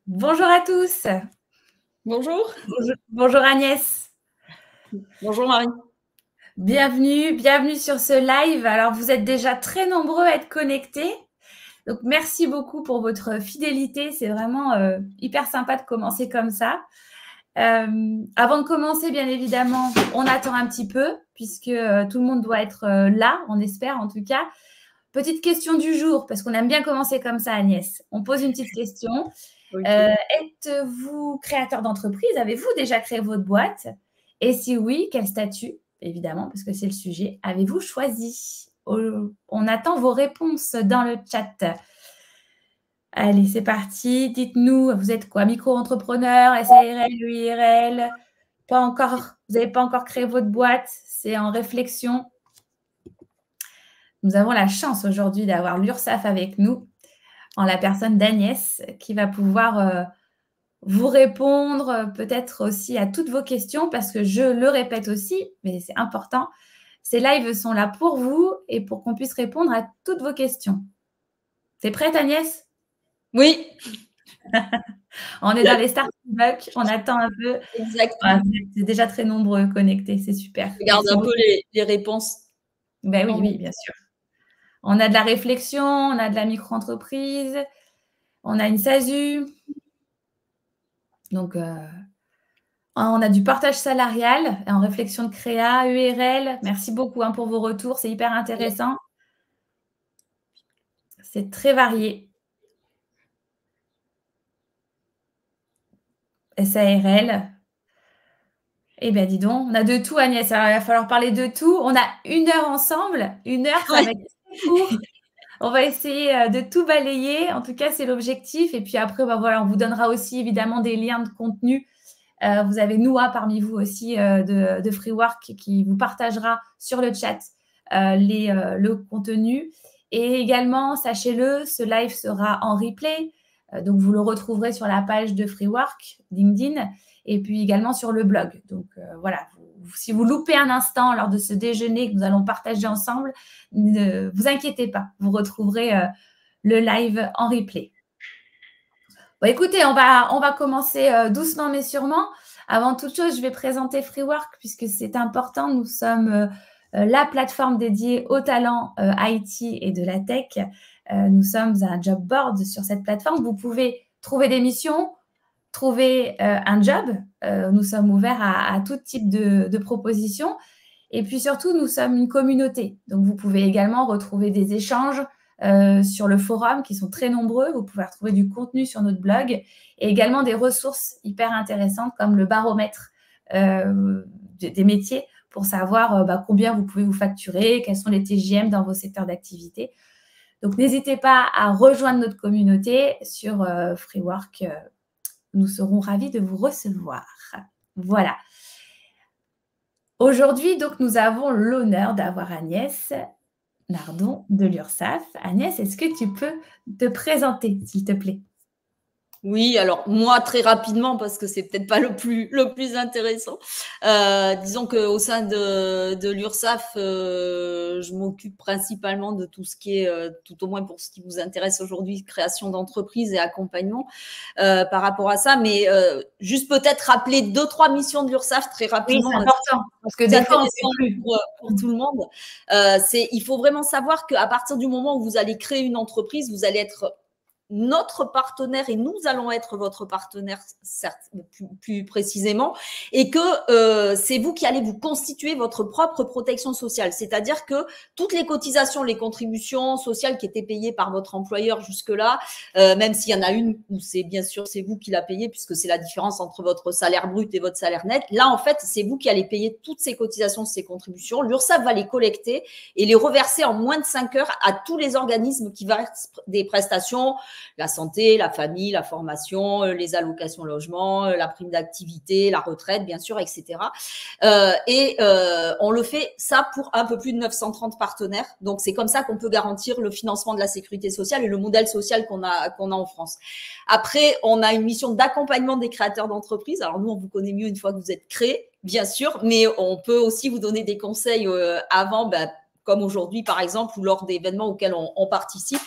bonjour à tous. Bonjour. Bonjour Agnès. Bonjour Marie. Bienvenue sur ce live. Alors, vous êtes déjà très nombreux à être connectés. Donc, merci beaucoup pour votre fidélité. C'est vraiment hyper sympa de commencer comme ça. Avant de commencer, bien évidemment, on attend un petit peu puisque tout le monde doit être là, on espère en tout cas. Petite question du jour, parce qu'on aime bien commencer comme ça, Agnès. On pose une petite question. Okay. Êtes-vous créateur d'entreprise? Avez-vous déjà créé votre boîte? Et si oui, quel statut? Évidemment, parce que c'est le sujet. Avez-vous choisi? On attend vos réponses dans le chat. Allez, c'est parti. Dites-nous, vous êtes quoi? Micro-entrepreneur, SARL, UIRL? Pas encore. Vous n'avez pas encore créé votre boîte. C'est en réflexion. Nous avons la chance aujourd'hui d'avoir l'URSSAF avec nous, en la personne d'Agnès, qui va pouvoir vous répondre peut-être aussi à toutes vos questions, parce que je le répète aussi, mais c'est important, ces lives sont là pour vous et pour qu'on puisse répondre à toutes vos questions. T'es prête, Agnès? Oui. On est dans les starting blocks, on attend un peu. Exactement. C'est déjà très nombreux connectés, c'est super. Je regarde Merci un peu les réponses. Ben oui, bien sûr. On a de la réflexion, on a de la micro-entreprise, on a une SASU. Donc, on a du partage salarial en réflexion de créa, URL. Merci beaucoup pour vos retours, c'est hyper intéressant. C'est très varié. SARL. Eh bien, dis donc, on a de tout, Agnès. Alors, il va falloir parler de tout. On a 1 heure ensemble. 1 heure, ça va être très court. On va essayer de tout balayer. En tout cas, c'est l'objectif. Et puis après, voilà, on vous donnera aussi évidemment des liens de contenu. Vous avez Noah parmi vous aussi de Freework qui vous partagera sur le chat le contenu. Et également, sachez-le, ce live sera en replay. Donc, vous le retrouverez sur la page de Freework, LinkedIn, et puis également sur le blog. Donc, voilà, si vous loupez un instant lors de ce déjeuner que nous allons partager ensemble, ne vous inquiétez pas, vous retrouverez le live en replay. Bon, écoutez, on va commencer doucement mais sûrement. Avant toute chose, je vais présenter Freework puisque c'est important. Nous sommes la plateforme dédiée aux talents IT et de la tech. Nous sommes un job board sur cette plateforme. Vous pouvez trouver des missions, trouver un job. Nous sommes ouverts à tout type de propositions. Et puis surtout, nous sommes une communauté. Donc, vous pouvez également retrouver des échanges sur le forum qui sont très nombreux. Vous pouvez retrouver du contenu sur notre blog et également des ressources hyper intéressantes comme le baromètre des métiers pour savoir combien vous pouvez vous facturer, quels sont les TJM dans vos secteurs d'activité. Donc, n'hésitez pas à rejoindre notre communauté sur Freework. Nous serons ravis de vous recevoir. Voilà. Aujourd'hui, donc, nous avons l'honneur d'avoir Agnès Nardon de l'URSSAF. Agnès, est-ce que tu peux te présenter, s'il te plaît? Oui, alors moi très rapidement parce que c'est peut-être pas le plus intéressant. Disons que au sein de l'URSSAF, je m'occupe principalement de tout ce qui est, tout au moins pour ce qui vous intéresse aujourd'hui, création d'entreprise et accompagnement par rapport à ça. Mais juste peut-être rappeler 2-3 missions de l'URSSAF très rapidement. Oui, c'est important parce que des fois on ne sait plus pour tout le monde. Il faut vraiment savoir qu'à partir du moment où vous allez créer une entreprise, vous allez être notre partenaire et nous allons être votre partenaire, certes, plus précisément, et que c'est vous qui allez vous constituer votre propre protection sociale. C'est-à-dire que toutes les cotisations, les contributions sociales qui étaient payées par votre employeur jusque-là, même s'il y en a une où c'est bien sûr c'est vous qui la payez puisque c'est la différence entre votre salaire brut et votre salaire net. Là, en fait, c'est vous qui allez payer toutes ces cotisations, ces contributions. L'URSSAF va les collecter et les reverser en moins de 5 heures à tous les organismes qui versent des prestations, la santé, la famille, la formation, les allocations logement, la prime d'activité, la retraite, bien sûr, etc. On le fait ça pour un peu plus de 930 partenaires. Donc, c'est comme ça qu'on peut garantir le financement de la sécurité sociale et le modèle social qu'on a en France. Après, on a une mission d'accompagnement des créateurs d'entreprises. Alors, nous, on vous connaît mieux une fois que vous êtes créé, bien sûr, mais on peut aussi vous donner des conseils avant, comme aujourd'hui, par exemple, ou lors d'événements auxquels on participe.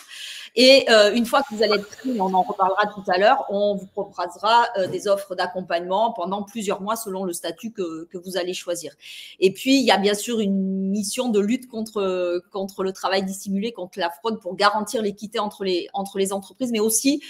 Et une fois que vous allez être pris, on en reparlera tout à l'heure, on vous proposera des offres d'accompagnement pendant plusieurs mois selon le statut que vous allez choisir. Et puis, il y a bien sûr une mission de lutte contre le travail dissimulé, contre la fraude, pour garantir l'équité entre les entreprises, mais aussi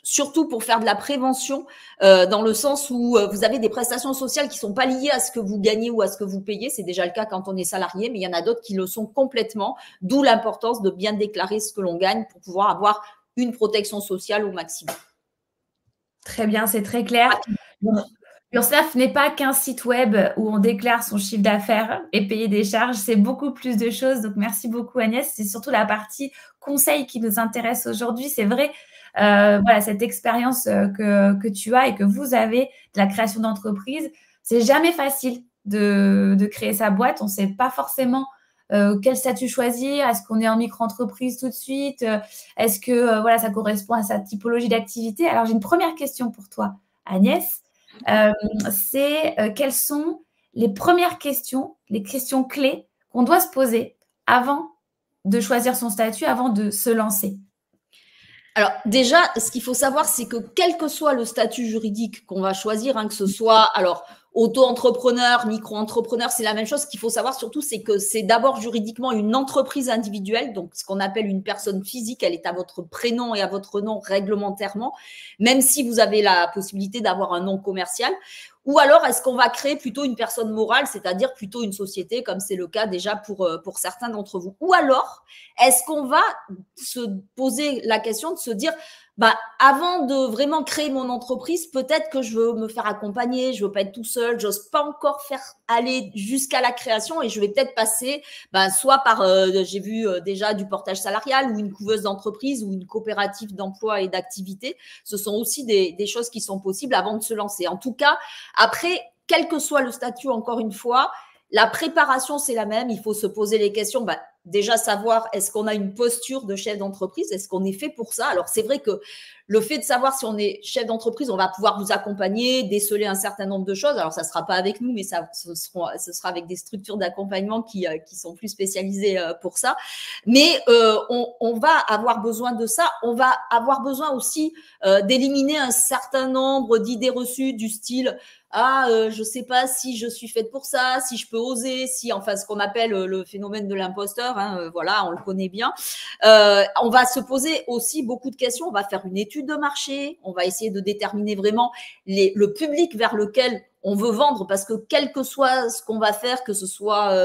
surtout pour faire de la prévention, dans le sens où vous avez des prestations sociales qui sont pas liées à ce que vous gagnez ou à ce que vous payez. C'est déjà le cas quand on est salarié, mais il y en a d'autres qui le sont complètement, d'où l'importance de bien déclarer ce que l'on gagne pour pouvoir avoir une protection sociale au maximum. Très bien, c'est très clair. L'URSSAF n'est pas qu'un site web où on déclare son chiffre d'affaires et payer des charges, c'est beaucoup plus de choses. Donc, merci beaucoup Agnès. C'est surtout la partie conseil qui nous intéresse aujourd'hui. C'est vrai, voilà, cette expérience que tu as et que vous avez de la création d'entreprise, c'est jamais facile de créer sa boîte. On ne sait pas forcément quel statut choisir. Est-ce qu'on est en micro-entreprise tout de suite? Est-ce que voilà, ça correspond à sa typologie d'activité? Alors, j'ai une première question pour toi, Agnès. C'est quelles sont les premières questions, les questions clés qu'on doit se poser avant de choisir son statut, avant de se lancer? Alors déjà, ce qu'il faut savoir, c'est que quel que soit le statut juridique qu'on va choisir, que ce soit alors auto-entrepreneur, micro-entrepreneur, c'est la même chose. Ce qu'il faut savoir surtout, c'est que c'est d'abord juridiquement une entreprise individuelle, donc ce qu'on appelle une personne physique. Elle est à votre prénom et à votre nom réglementairement, même si vous avez la possibilité d'avoir un nom commercial. Ou alors, est-ce qu'on va créer plutôt une personne morale, c'est-à-dire plutôt une société, comme c'est le cas déjà pour certains d'entre vous? Ou alors, est-ce qu'on va se poser la question de se dire, avant de vraiment créer mon entreprise, peut-être que je veux me faire accompagner, je veux pas être tout seul, j'ose pas encore faire aller jusqu'à la création et je vais peut-être passer soit par, j'ai vu déjà du portage salarial ou une couveuse d'entreprise ou une coopérative d'emploi et d'activité. Ce sont aussi des choses qui sont possibles avant de se lancer. En tout cas, après, quel que soit le statut, encore une fois, la préparation, c'est la même. Il faut se poser les questions. Déjà savoir, est-ce qu'on a une posture de chef d'entreprise? Est-ce qu'on est fait pour ça? Alors, c'est vrai que le fait de savoir si on est chef d'entreprise, on va pouvoir vous accompagner, déceler un certain nombre de choses. Alors, ça ne sera pas avec nous, mais ce sera avec des structures d'accompagnement qui sont plus spécialisées pour ça. Mais on va avoir besoin de ça. On va avoir besoin aussi d'éliminer un certain nombre d'idées reçues du style je sais pas si je suis faite pour ça, si je peux oser, si enfin ce qu'on appelle le phénomène de l'imposteur, voilà, on le connaît bien. On va se poser aussi beaucoup de questions. On va faire une étude de marché. On va essayer de déterminer vraiment le public vers lequel on veut vendre, parce que quel que soit ce qu'on va faire, que ce soit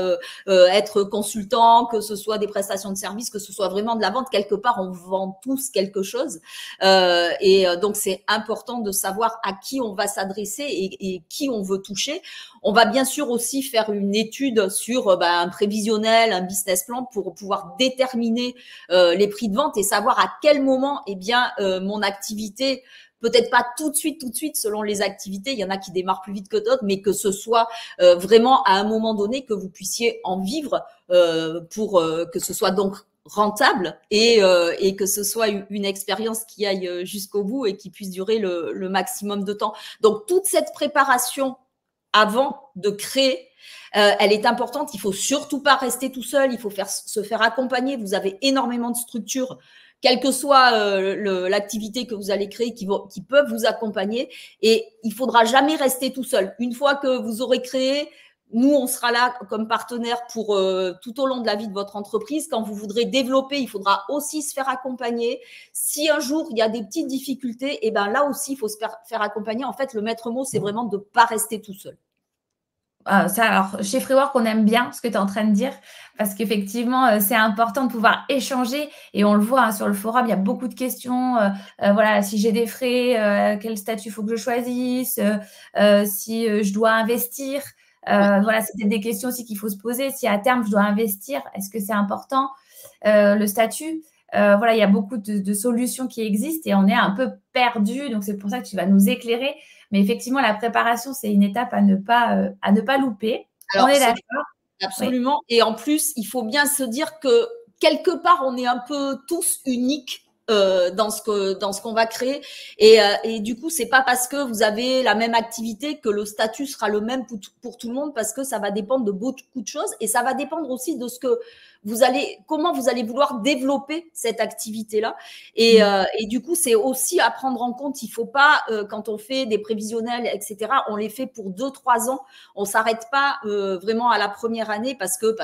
être consultant, que ce soit des prestations de services, que ce soit vraiment de la vente, quelque part on vend tous quelque chose, donc c'est important de savoir à qui on va s'adresser et qui on veut toucher. On va bien sûr aussi faire une étude sur un prévisionnel, un business plan pour pouvoir déterminer les prix de vente et savoir à quel moment mon activité, peut-être pas tout de suite, selon les activités. Il y en a qui démarrent plus vite que d'autres, mais que ce soit vraiment à un moment donné que vous puissiez en vivre pour que ce soit donc rentable et que ce soit une expérience qui aille jusqu'au bout et qui puisse durer le maximum de temps. Donc, toute cette préparation avant de créer, elle est importante. Il faut surtout pas rester tout seul. Il faut se faire accompagner. Vous avez énormément de structures, quelle que soit l'activité que vous allez créer, qui peuvent vous accompagner. Et il faudra jamais rester tout seul. Une fois que vous aurez créé, nous, on sera là comme partenaire pour tout au long de la vie de votre entreprise. Quand vous voudrez développer, il faudra aussi se faire accompagner. Si un jour, il y a des petites difficultés, là aussi, il faut se faire accompagner. En fait, le maître mot, c'est vraiment de ne pas rester tout seul. Alors, chez Freework, on aime bien ce que tu es en train de dire parce qu'effectivement, c'est important de pouvoir échanger et on le voit sur le forum, il y a beaucoup de questions. Voilà, si j'ai des frais, quel statut il faut que je choisisse, si je dois investir. Voilà, c'était des questions aussi qu'il faut se poser. Si à terme, je dois investir, est-ce que c'est important? Le statut, voilà, il y a beaucoup de solutions qui existent et on est un peu perdu. Donc, c'est pour ça que tu vas nous éclairer. Mais effectivement, la préparation, c'est une étape à ne pas louper. Alors, on est d'accord. Absolument. Oui. Et en plus, il faut bien se dire que quelque part, on est un peu tous uniques dans ce qu'on va créer. Et du coup, c'est pas parce que vous avez la même activité que le statut sera le même pour tout le monde, parce que ça va dépendre de beaucoup de choses et ça va dépendre aussi de ce que comment vous allez vouloir développer cette activité-là. Et du coup, c'est aussi à prendre en compte. Il ne faut pas, quand on fait des prévisionnels, etc., on les fait pour 2-3 ans. On ne s'arrête pas vraiment à la première année parce que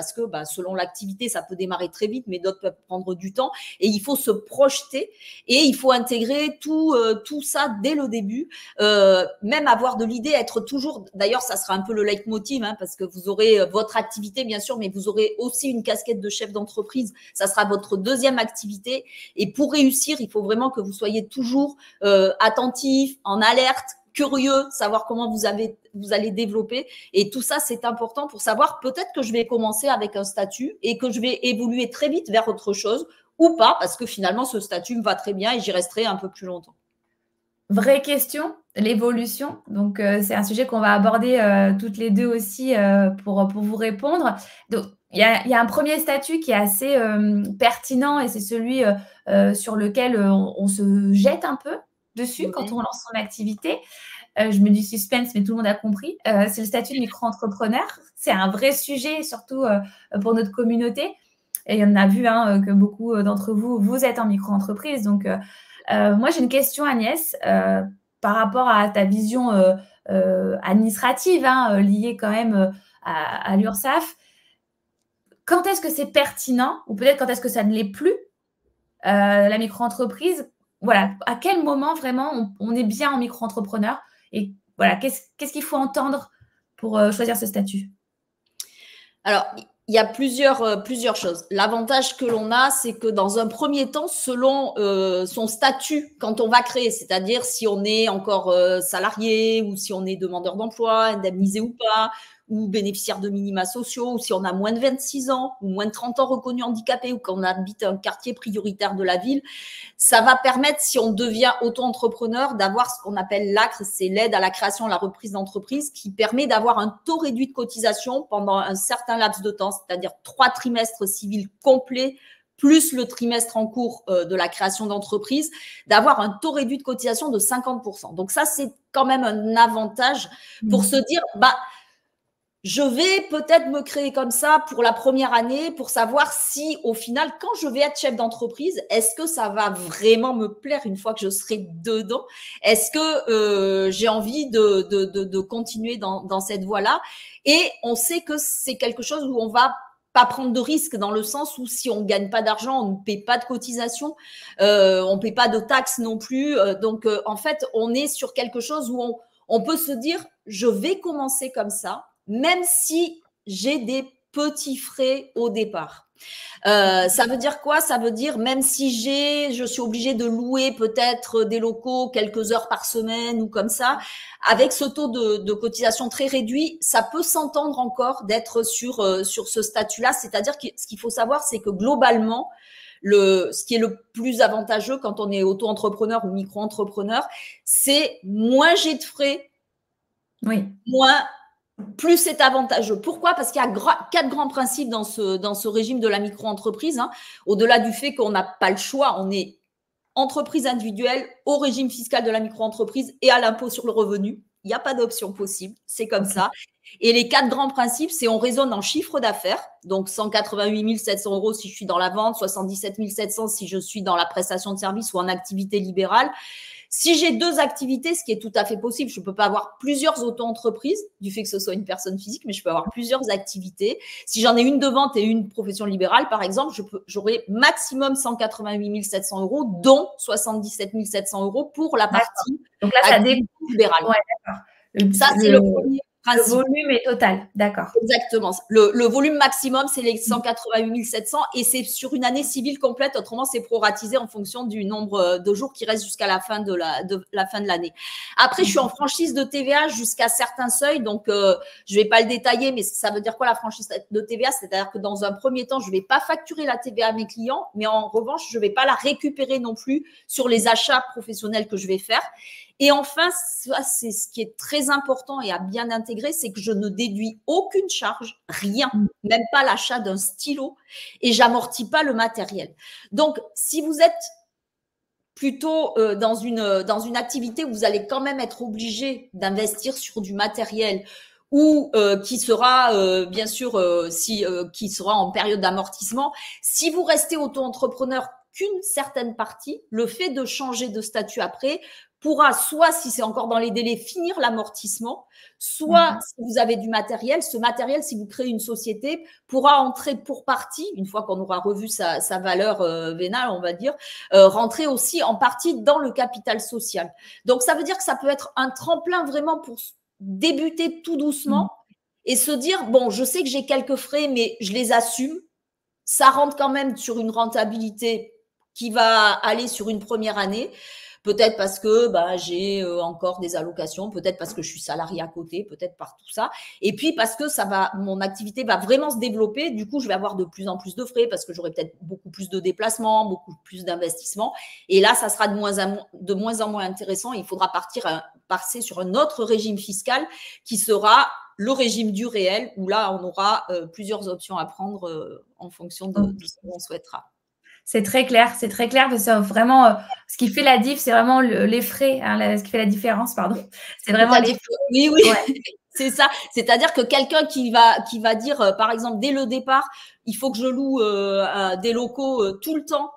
selon l'activité, ça peut démarrer très vite, mais d'autres peuvent prendre du temps. Et il faut se projeter et il faut intégrer tout ça dès le début. Même avoir de l'idée, être toujours, d'ailleurs, ça sera un peu le leitmotiv, hein, parce que vous aurez votre activité, bien sûr, mais vous aurez aussi une casquette de chef d'entreprise. Ça sera votre deuxième activité. Et pour réussir, il faut vraiment que vous soyez toujours attentif, en alerte, curieux, savoir comment vous allez développer. Et tout ça, c'est important pour savoir peut-être que je vais commencer avec un statut et que je vais évoluer très vite vers autre chose ou pas, parce que finalement, ce statut me va très bien et j'y resterai un peu plus longtemps. Vraie question, l'évolution. Donc, c'est un sujet qu'on va aborder toutes les deux aussi pour vous répondre. Donc, il y a un premier statut qui est assez pertinent et c'est celui sur lequel on se jette un peu dessus quand on lance son activité. Je me dis suspense, mais tout le monde a compris. C'est le statut de micro-entrepreneur. C'est un vrai sujet, surtout pour notre communauté. Et on a vu que beaucoup d'entre vous, vous êtes en micro-entreprise. Donc, moi, j'ai une question, Agnès, par rapport à ta vision administrative, liée quand même à l'URSSAF. Quand est-ce que c'est pertinent, ou peut-être quand est-ce que ça ne l'est plus, la micro-entreprise? Voilà, à quel moment vraiment on est bien en micro-entrepreneur? Et voilà, qu'est-ce qu'il faut entendre pour choisir ce statut? Alors, il y a plusieurs choses. L'avantage que l'on a, c'est que dans un premier temps, selon son statut, quand on va créer, c'est-à-dire si on est encore salarié ou si on est demandeur d'emploi, indemnisé ou pas, ou bénéficiaire de minima sociaux, ou si on a moins de 26 ans ou moins de 30 ans reconnu handicapé ou qu'on habite un quartier prioritaire de la ville, ça va permettre, si on devient auto-entrepreneur, d'avoir ce qu'on appelle l'ACRE, c'est l'aide à la création et la reprise d'entreprise, qui permet d'avoir un taux réduit de cotisation pendant un certain laps de temps, c'est-à-dire 3 trimestres civils complets, plus le trimestre en cours de la création d'entreprise, d'avoir un taux réduit de cotisation de 50%. Donc ça, c'est quand même un avantage pour se dire, je vais peut-être me créer comme ça pour la première année pour savoir si, au final, quand je vais être chef d'entreprise, est-ce que ça va vraiment me plaire une fois que je serai dedans? Est-ce que j'ai envie de continuer dans cette voie-là? Et on sait que c'est quelque chose où on va pas prendre de risques dans le sens où si on gagne pas d'argent, on ne paie pas de cotisation, on paie pas de taxes non plus. Donc, en fait, on est sur quelque chose où on peut se dire, je vais commencer comme ça, même si j'ai des petits frais au départ. Ça veut dire quoi? Ça veut dire même si je suis obligée de louer peut-être des locaux quelques heures par semaine ou comme ça, avec ce taux de cotisation très réduit, ça peut s'entendre encore d'être sur ce statut-là. C'est-à-dire que ce qu'il faut savoir, c'est que globalement, ce qui est le plus avantageux quand on est auto-entrepreneur ou micro-entrepreneur, c'est moins j'ai de frais, plus c'est avantageux. Pourquoi? Parce qu'il y a 4 grands principes dans ce régime de la micro-entreprise. Au-delà du fait qu'on n'a pas le choix, on est entreprise individuelle au régime fiscal de la micro-entreprise et à l'impôt sur le revenu. Il n'y a pas d'option possible, c'est comme ça. Et les 4 grands principes, c'est on raisonne en chiffre d'affaires, donc 188 700 € si je suis dans la vente, 77 700 si je suis dans la prestation de service ou en activité libérale. Si j'ai 2 activités, ce qui est tout à fait possible, je ne peux pas avoir plusieurs auto-entreprises du fait que ce soit une personne physique, mais je peux avoir plusieurs activités. Si j'en ai une de vente et une profession libérale, par exemple, j'aurai maximum 188 700 €, dont 77 700 € pour la partie donc là, ça dépend libérale. Ouais, d'accord. Ça, c'est le premier principe. Le volume est total, d'accord. Exactement. Le volume maximum, c'est les 188 700 et c'est sur une année civile complète. Autrement, c'est proratisé en fonction du nombre de jours qui restent jusqu'à la fin de l'année. Après, je suis en franchise de TVA jusqu'à certains seuils. Donc, je vais pas le détailler, mais ça veut dire quoi la franchise de TVA? C'est-à-dire que dans un premier temps, je vais pas facturer la TVA à mes clients, mais en revanche, je vais pas la récupérer non plus sur les achats professionnels que je vais faire. Et enfin, ça, c'est ce qui est très important et à bien intégrer, c'est que je ne déduis aucune charge, rien, même pas l'achat d'un stylo, et j'amortis pas le matériel. Donc, si vous êtes plutôt dans une activité où vous allez quand même être obligé d'investir sur du matériel, ou qui sera bien sûr qui sera en période d'amortissement. Si vous restez auto-entrepreneur qu'une certaine partie, le fait de changer de statut après pourra soit, si c'est encore dans les délais, finir l'amortissement, soit si vous avez du matériel, ce matériel, si vous créez une société, pourra entrer pour partie, une fois qu'on aura revu sa valeur vénale, on va dire, rentrer aussi en partie dans le capital social. Donc, ça veut dire que ça peut être un tremplin vraiment pour débuter tout doucement et se dire, bon, je sais que j'ai quelques frais, mais je les assume. Ça rentre quand même sur une rentabilité qui va aller sur une première année. Peut-être parce que j'ai encore des allocations, peut-être parce que je suis salarié à côté, peut-être par tout ça. Et puis parce que mon activité va vraiment se développer. Du coup, je vais avoir de plus en plus de frais parce que j'aurai peut-être beaucoup plus de déplacements, beaucoup plus d'investissements. Et là, ça sera de moins en moins intéressant. Il faudra passer sur un autre régime fiscal qui sera le régime du réel, où là, on aura plusieurs options à prendre en fonction de ce qu'on souhaitera. C'est très clair, parce que vraiment, ce qui fait la diff, c'est vraiment les frais, hein, ce qui fait la différence, pardon. C'est vraiment les frais. Oui, oui. Ouais. C'est ça. C'est-à-dire que quelqu'un qui va dire, par exemple, dès le départ, il faut que je loue des locaux tout le temps.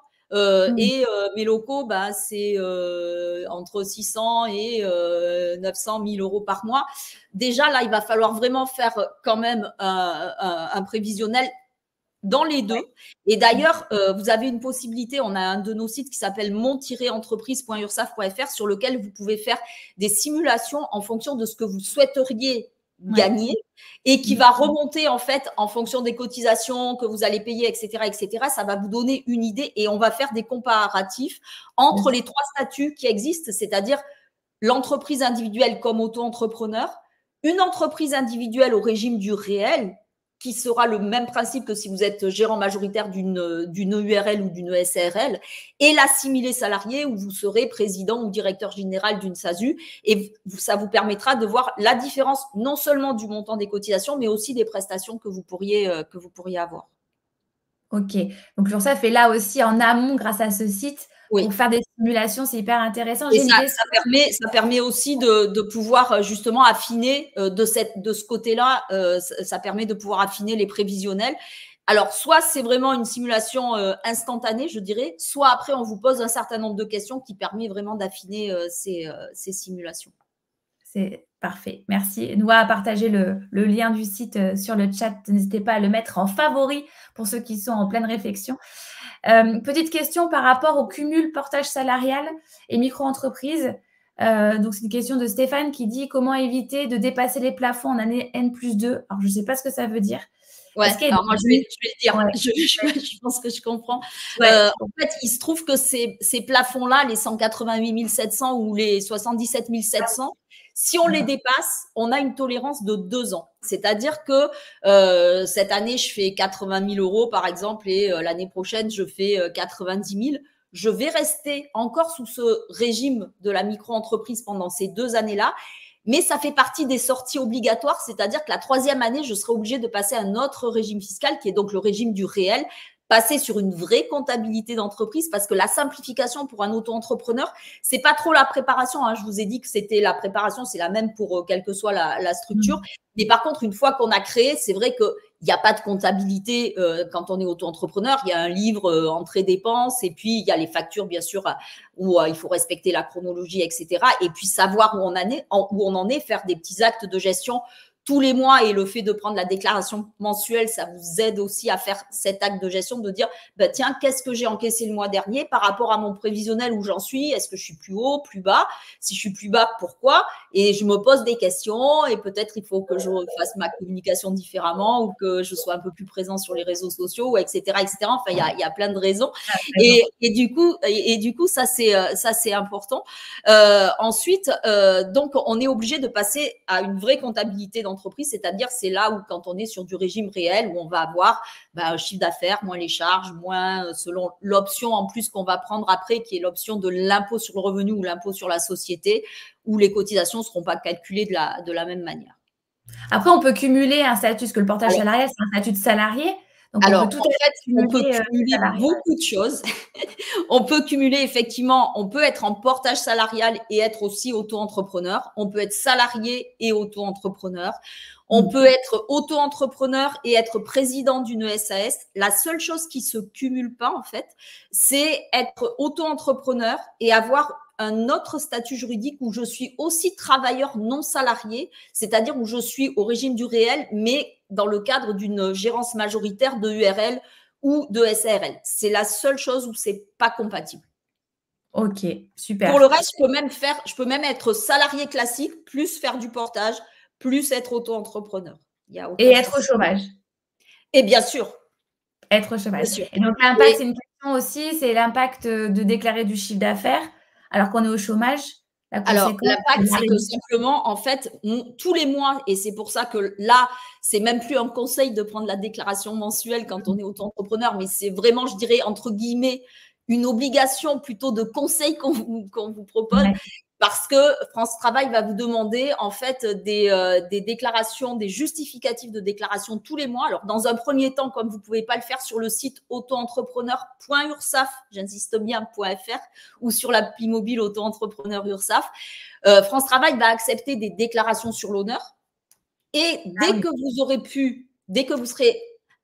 Et mes locaux, c'est entre 600 et 900 000 euros par mois. Déjà, là, il va falloir vraiment faire quand même un prévisionnel dans les deux. Et d'ailleurs, vous avez une possibilité, on a un de nos sites qui s'appelle mon-entreprise.ursaf.fr sur lequel vous pouvez faire des simulations en fonction de ce que vous souhaiteriez gagner et qui va remonter en fait en fonction des cotisations que vous allez payer, etc., etc. Ça va vous donner une idée et on va faire des comparatifs entre les trois statuts qui existent, c'est-à-dire l'entreprise individuelle comme auto-entrepreneur, une entreprise individuelle au régime du réel, qui sera le même principe que si vous êtes gérant majoritaire d'une EURL ou d'une SARL, et l'assimilé salarié où vous serez président ou directeur général d'une SASU. Et ça vous permettra de voir la différence non seulement du montant des cotisations, mais aussi des prestations que vous pourriez avoir. Ok. Donc, l'URSSAF est là aussi en amont grâce à ce site pour faire des simulations. C'est hyper intéressant. Et ça permet aussi de pouvoir justement affiner de ce côté-là, ça permet de pouvoir affiner les prévisionnels. Alors, soit c'est vraiment une simulation instantanée, je dirais, soit après, on vous pose un certain nombre de questions qui permet vraiment d'affiner ces simulations. C'est parfait. Merci. Noah a partagé le lien du site sur le chat. N'hésitez pas à le mettre en favori pour ceux qui sont en pleine réflexion. Petite question par rapport au cumul portage salarial et micro-entreprise. Donc, c'est une question de Stéphane qui dit comment éviter de dépasser les plafonds en année N+2. Alors, je ne sais pas ce que ça veut dire. Ouais, alors moi, je vais le dire. Ouais. Je pense que je comprends. Ouais. En fait, il se trouve que ces plafonds-là, les 188 700 ou les 77 700, si on les dépasse, on a une tolérance de 2 ans. C'est-à-dire que cette année, je fais 80 000 euros, par exemple, et l'année prochaine, je fais 90 000. Je vais rester encore sous ce régime de la micro-entreprise pendant ces 2 années-là. Mais ça fait partie des sorties obligatoires, c'est-à-dire que la 3e année, je serai obligée de passer à un autre régime fiscal qui est donc le régime du réel, passer sur une vraie comptabilité d'entreprise parce que la simplification pour un auto-entrepreneur, c'est pas trop la préparation. Hein. Je vous ai dit que c'était la préparation, c'est la même pour quelle que soit la structure. Mais par contre, une fois qu'on a créé, c'est vrai que il n'y a pas de comptabilité quand on est auto-entrepreneur. Il y a un livre entrée-dépenses et puis il y a les factures, bien sûr, où il faut respecter la chronologie, etc. Et puis savoir où on en est, faire des petits actes de gestion tous les mois et le fait de prendre la déclaration mensuelle, ça vous aide aussi à faire cet acte de gestion, de dire, tiens, qu'est-ce que j'ai encaissé le mois dernier par rapport à mon prévisionnel où j'en suis? Est-ce que je suis plus haut, plus bas? Si je suis plus bas, pourquoi? Et je me pose des questions et peut-être il faut que je fasse ma communication différemment ou que je sois un peu plus présent sur les réseaux sociaux, etc., etc. Enfin, il y a plein de raisons. Et du coup, ça c'est important. Ensuite, donc, on est obligé de passer à une vraie comptabilité d'entreprise, c'est-à-dire c'est là où quand on est sur du régime réel, où on va avoir un chiffre d'affaires, moins les charges, moins selon l'option en plus qu'on va prendre après, qui est l'option de l'impôt sur le revenu ou l'impôt sur la société, où les cotisations ne seront pas calculées de la même manière. Après, on peut cumuler un statut, parce que le portage salarial, c'est un statut de salarié. Donc, on Alors, peut tout en à fait fait, on peut cumuler cumuler salariat. beaucoup de choses. On peut cumuler effectivement, on peut être en portage salarial et être aussi auto-entrepreneur. On peut être salarié et auto-entrepreneur. On peut être auto-entrepreneur et être président d'une SAS. La seule chose qui se cumule pas, en fait, c'est être auto-entrepreneur et avoir un autre statut juridique où je suis aussi travailleur non salarié, c'est-à-dire où je suis au régime du réel, mais dans le cadre d'une gérance majoritaire de URL ou de SARL. C'est la seule chose où c'est pas compatible. Ok, Pour le super. reste, je peux même être salarié classique, plus faire du portage, plus être auto-entrepreneur. Il y a Et aucun être au souci. chômage. Et bien sûr, Être au chômage. bien sûr. Et donc, l'impact, c'est une question aussi, c'est l'impact de déclarer du chiffre d'affaires alors qu'on est au chômage. La Alors, conséquence, c'est l'impact, la c'est que réduction. simplement, en fait, tous les mois, et c'est pour ça que là, c'est même plus un conseil de prendre la déclaration mensuelle quand on est auto-entrepreneur, mais c'est vraiment, je dirais, entre guillemets, une obligation plutôt de conseil qu'on vous propose, Ouais. parce que France Travail va vous demander en fait des déclarations, des justificatifs de déclaration tous les mois. Alors, dans un premier temps, comme vous ne pouvez pas le faire sur le site auto-entrepreneur.ursaf, j'insiste bien, .fr, ou sur l'appli mobile auto-entrepreneur URSAF, France Travail va accepter des déclarations sur l'honneur. Et Ah dès oui. que vous aurez pu, dès que vous serez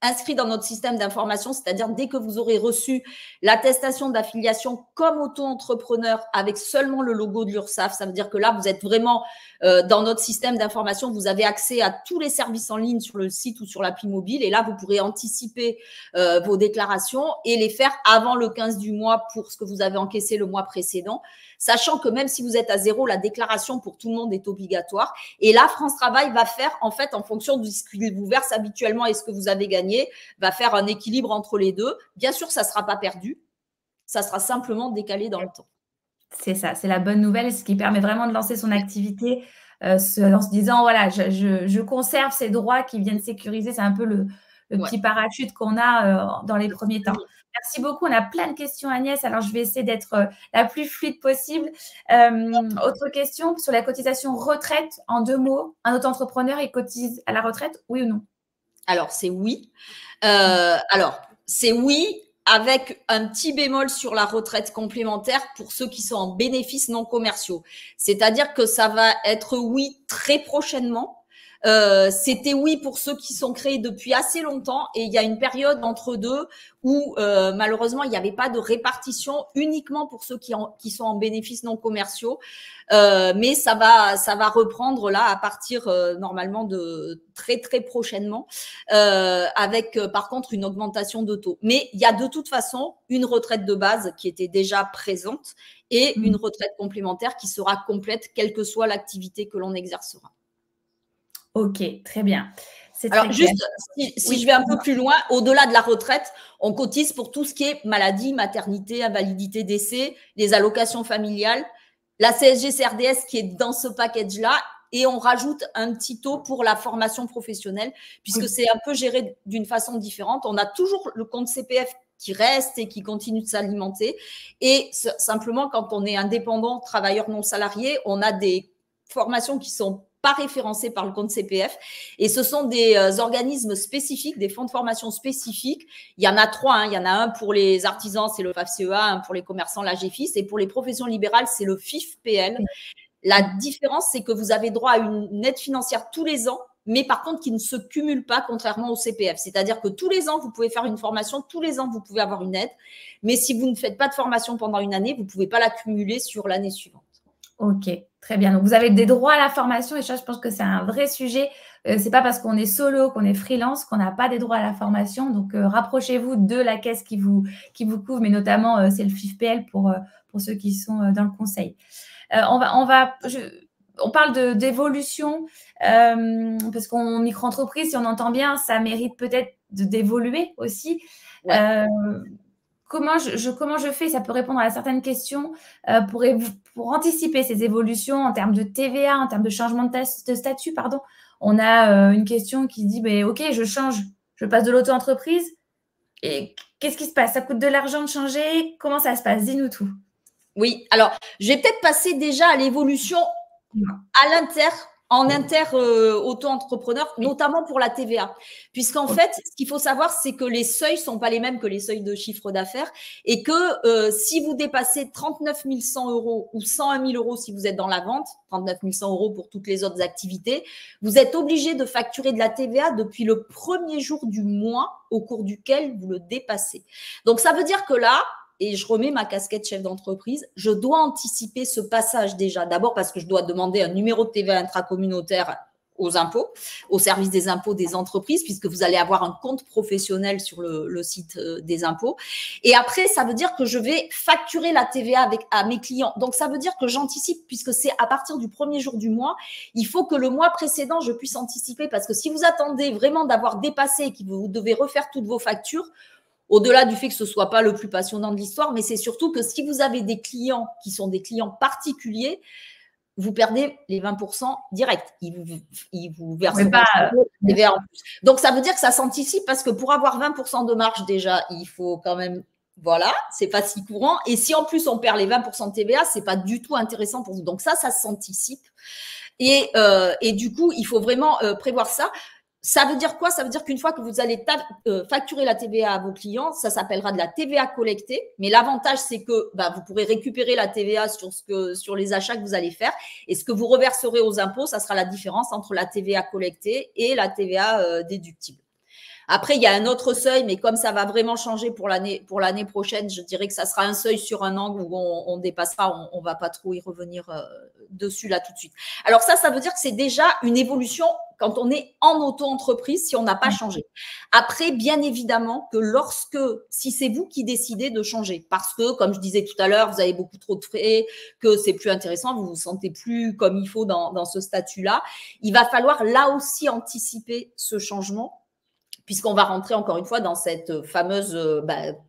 inscrit dans notre système d'information, c'est-à-dire dès que vous aurez reçu l'attestation d'affiliation comme auto-entrepreneur avec seulement le logo de l'URSSAF, ça veut dire que là, vous êtes vraiment dans notre système d'information, vous avez accès à tous les services en ligne sur le site ou sur l'appli mobile, et là, vous pourrez anticiper vos déclarations et les faire avant le 15 du mois pour ce que vous avez encaissé le mois précédent, sachant que même si vous êtes à zéro, la déclaration pour tout le monde est obligatoire. Et là, France Travail va faire, en fait, en fonction de ce qu'il vous verse habituellement et ce que vous avez gagné, va faire un équilibre entre les deux. Bien sûr, ça ne sera pas perdu. Ça sera simplement décalé dans le temps. C'est ça, c'est la bonne nouvelle, ce qui permet vraiment de lancer son activité en se disant, voilà, je conserve ces droits qui viennent sécuriser. C'est un peu le Ouais. petit parachute qu'on a dans les premiers temps. Merci beaucoup. On a plein de questions, Agnès. Alors, je vais essayer d'être la plus fluide possible. Autre question sur la cotisation retraite, en 2 mots. Un auto-entrepreneur, il cotise à la retraite, oui ou non? Alors, c'est oui. Alors, c'est oui, avec un petit bémol sur la retraite complémentaire pour ceux qui sont en bénéfices non commerciaux. C'est-à-dire que ça va être oui très prochainement. C'était oui pour ceux qui sont créés depuis assez longtemps, et il y a une période entre deux où malheureusement il n'y avait pas de répartition, uniquement pour ceux qui sont en bénéfices non commerciaux. Mais ça va reprendre là à partir normalement de très très prochainement, avec par contre une augmentation de taux. Mais il y a de toute façon une retraite de base qui était déjà présente et une retraite complémentaire qui sera complète quelle que soit l'activité que l'on exercera. Ok, très bien. C'est Alors, très clair. juste, si Oui. je vais un peu plus loin, au-delà de la retraite, on cotise pour tout ce qui est maladie, maternité, invalidité, décès, les allocations familiales, la CSG-CRDS qui est dans ce package-là, et on rajoute un petit taux pour la formation professionnelle, puisque c'est un peu géré d'une façon différente. On a toujours le compte CPF qui reste et qui continue de s'alimenter. Et simplement, quand on est indépendant, travailleur non salarié, on a des formations qui sont pas référencés par le compte CPF, et ce sont des organismes spécifiques, des fonds de formation spécifiques. Il y en a 3, hein. Il y en a un pour les artisans, c'est le FAFCEA, un pour les commerçants, la GFIS, et pour les professions libérales, c'est le FIFPL. La différence, c'est que vous avez droit à une aide financière tous les ans, mais par contre qui ne se cumule pas, contrairement au CPF. C'est-à-dire que tous les ans, vous pouvez faire une formation, tous les ans, vous pouvez avoir une aide, mais si vous ne faites pas de formation pendant une année, vous ne pouvez pas la cumuler sur l'année suivante. Ok, très bien. Donc, vous avez des droits à la formation, et ça, je pense que c'est un vrai sujet. C'est pas parce qu'on est solo, qu'on est freelance, qu'on n'a pas des droits à la formation. Donc, rapprochez-vous de la caisse qui vous couvre, mais notamment, c'est le FIFPL pour ceux qui sont dans le conseil. On parle d'évolution parce qu'en micro-entreprise, si on entend bien, ça mérite peut-être d'évoluer aussi. Ouais. Comment je fais, ça peut répondre à certaines questions pour anticiper ces évolutions en termes de TVA, en termes de changement de statut, pardon. On a une question qui dit, ok, je change, je passe de l'auto-entreprise, et qu'est-ce qui se passe? Ça coûte de l'argent de changer? Comment ça se passe? Dis-nous tout. Oui, alors je vais peut-être passer déjà à l'évolution à en auto-entrepreneur, notamment pour la TVA. Puisqu'en fait, ce qu'il faut savoir, c'est que les seuils ne sont pas les mêmes que les seuils de chiffre d'affaires et que si vous dépassez 39 100 euros ou 101 000 euros si vous êtes dans la vente, 39 100 euros pour toutes les autres activités, vous êtes obligé de facturer de la TVA depuis le premier jour du mois au cours duquel vous le dépassez. Donc, ça veut dire que là, et je remets ma casquette chef d'entreprise, je dois anticiper ce passage déjà. D'abord parce que je dois demander un numéro de TVA intracommunautaire aux impôts, au service des impôts des entreprises, puisque vous allez avoir un compte professionnel sur le site des impôts. Et après, ça veut dire que je vais facturer la TVA à mes clients. Donc, ça veut dire que j'anticipe, puisque c'est à partir du premier jour du mois. Il faut que le mois précédent, je puisse anticiper, parce que si vous attendez vraiment d'avoir dépassé et que vous devez refaire toutes vos factures, au-delà du fait que ce ne soit pas le plus passionnant de l'histoire, mais c'est surtout que si vous avez des clients qui sont des clients particuliers, vous perdez les 20% direct. Ils vous versent pas TVA en plus. Donc, ça veut dire que ça s'anticipe parce que pour avoir 20% de marge, déjà, il faut quand même, voilà, c'est pas si courant. Et si en plus on perd les 20% de TVA, c'est pas du tout intéressant pour vous. Donc, ça s'anticipe. Et du coup, il faut vraiment prévoir ça. Ça veut dire quoi? Ça veut dire qu'une fois que vous allez facturer la TVA à vos clients, ça s'appellera de la TVA collectée. Mais l'avantage, c'est que vous pourrez récupérer la TVA sur les achats que vous allez faire. Et ce que vous reverserez aux impôts, ça sera la différence entre la TVA collectée et la TVA déductible. Après, il y a un autre seuil, mais comme ça va vraiment changer pour l'année prochaine, je dirais que ça sera un seuil sur un angle où on dépassera, on va pas trop y revenir dessus là tout de suite. Alors ça veut dire que c'est déjà une évolution quand on est en auto-entreprise, si on n'a pas changé. Après, bien évidemment que si c'est vous qui décidez de changer, parce que, comme je disais tout à l'heure, vous avez beaucoup trop de frais, que c'est plus intéressant, vous vous sentez plus comme il faut dans ce statut-là, il va falloir là aussi anticiper ce changement, puisqu'on va rentrer encore une fois dans cette fameuse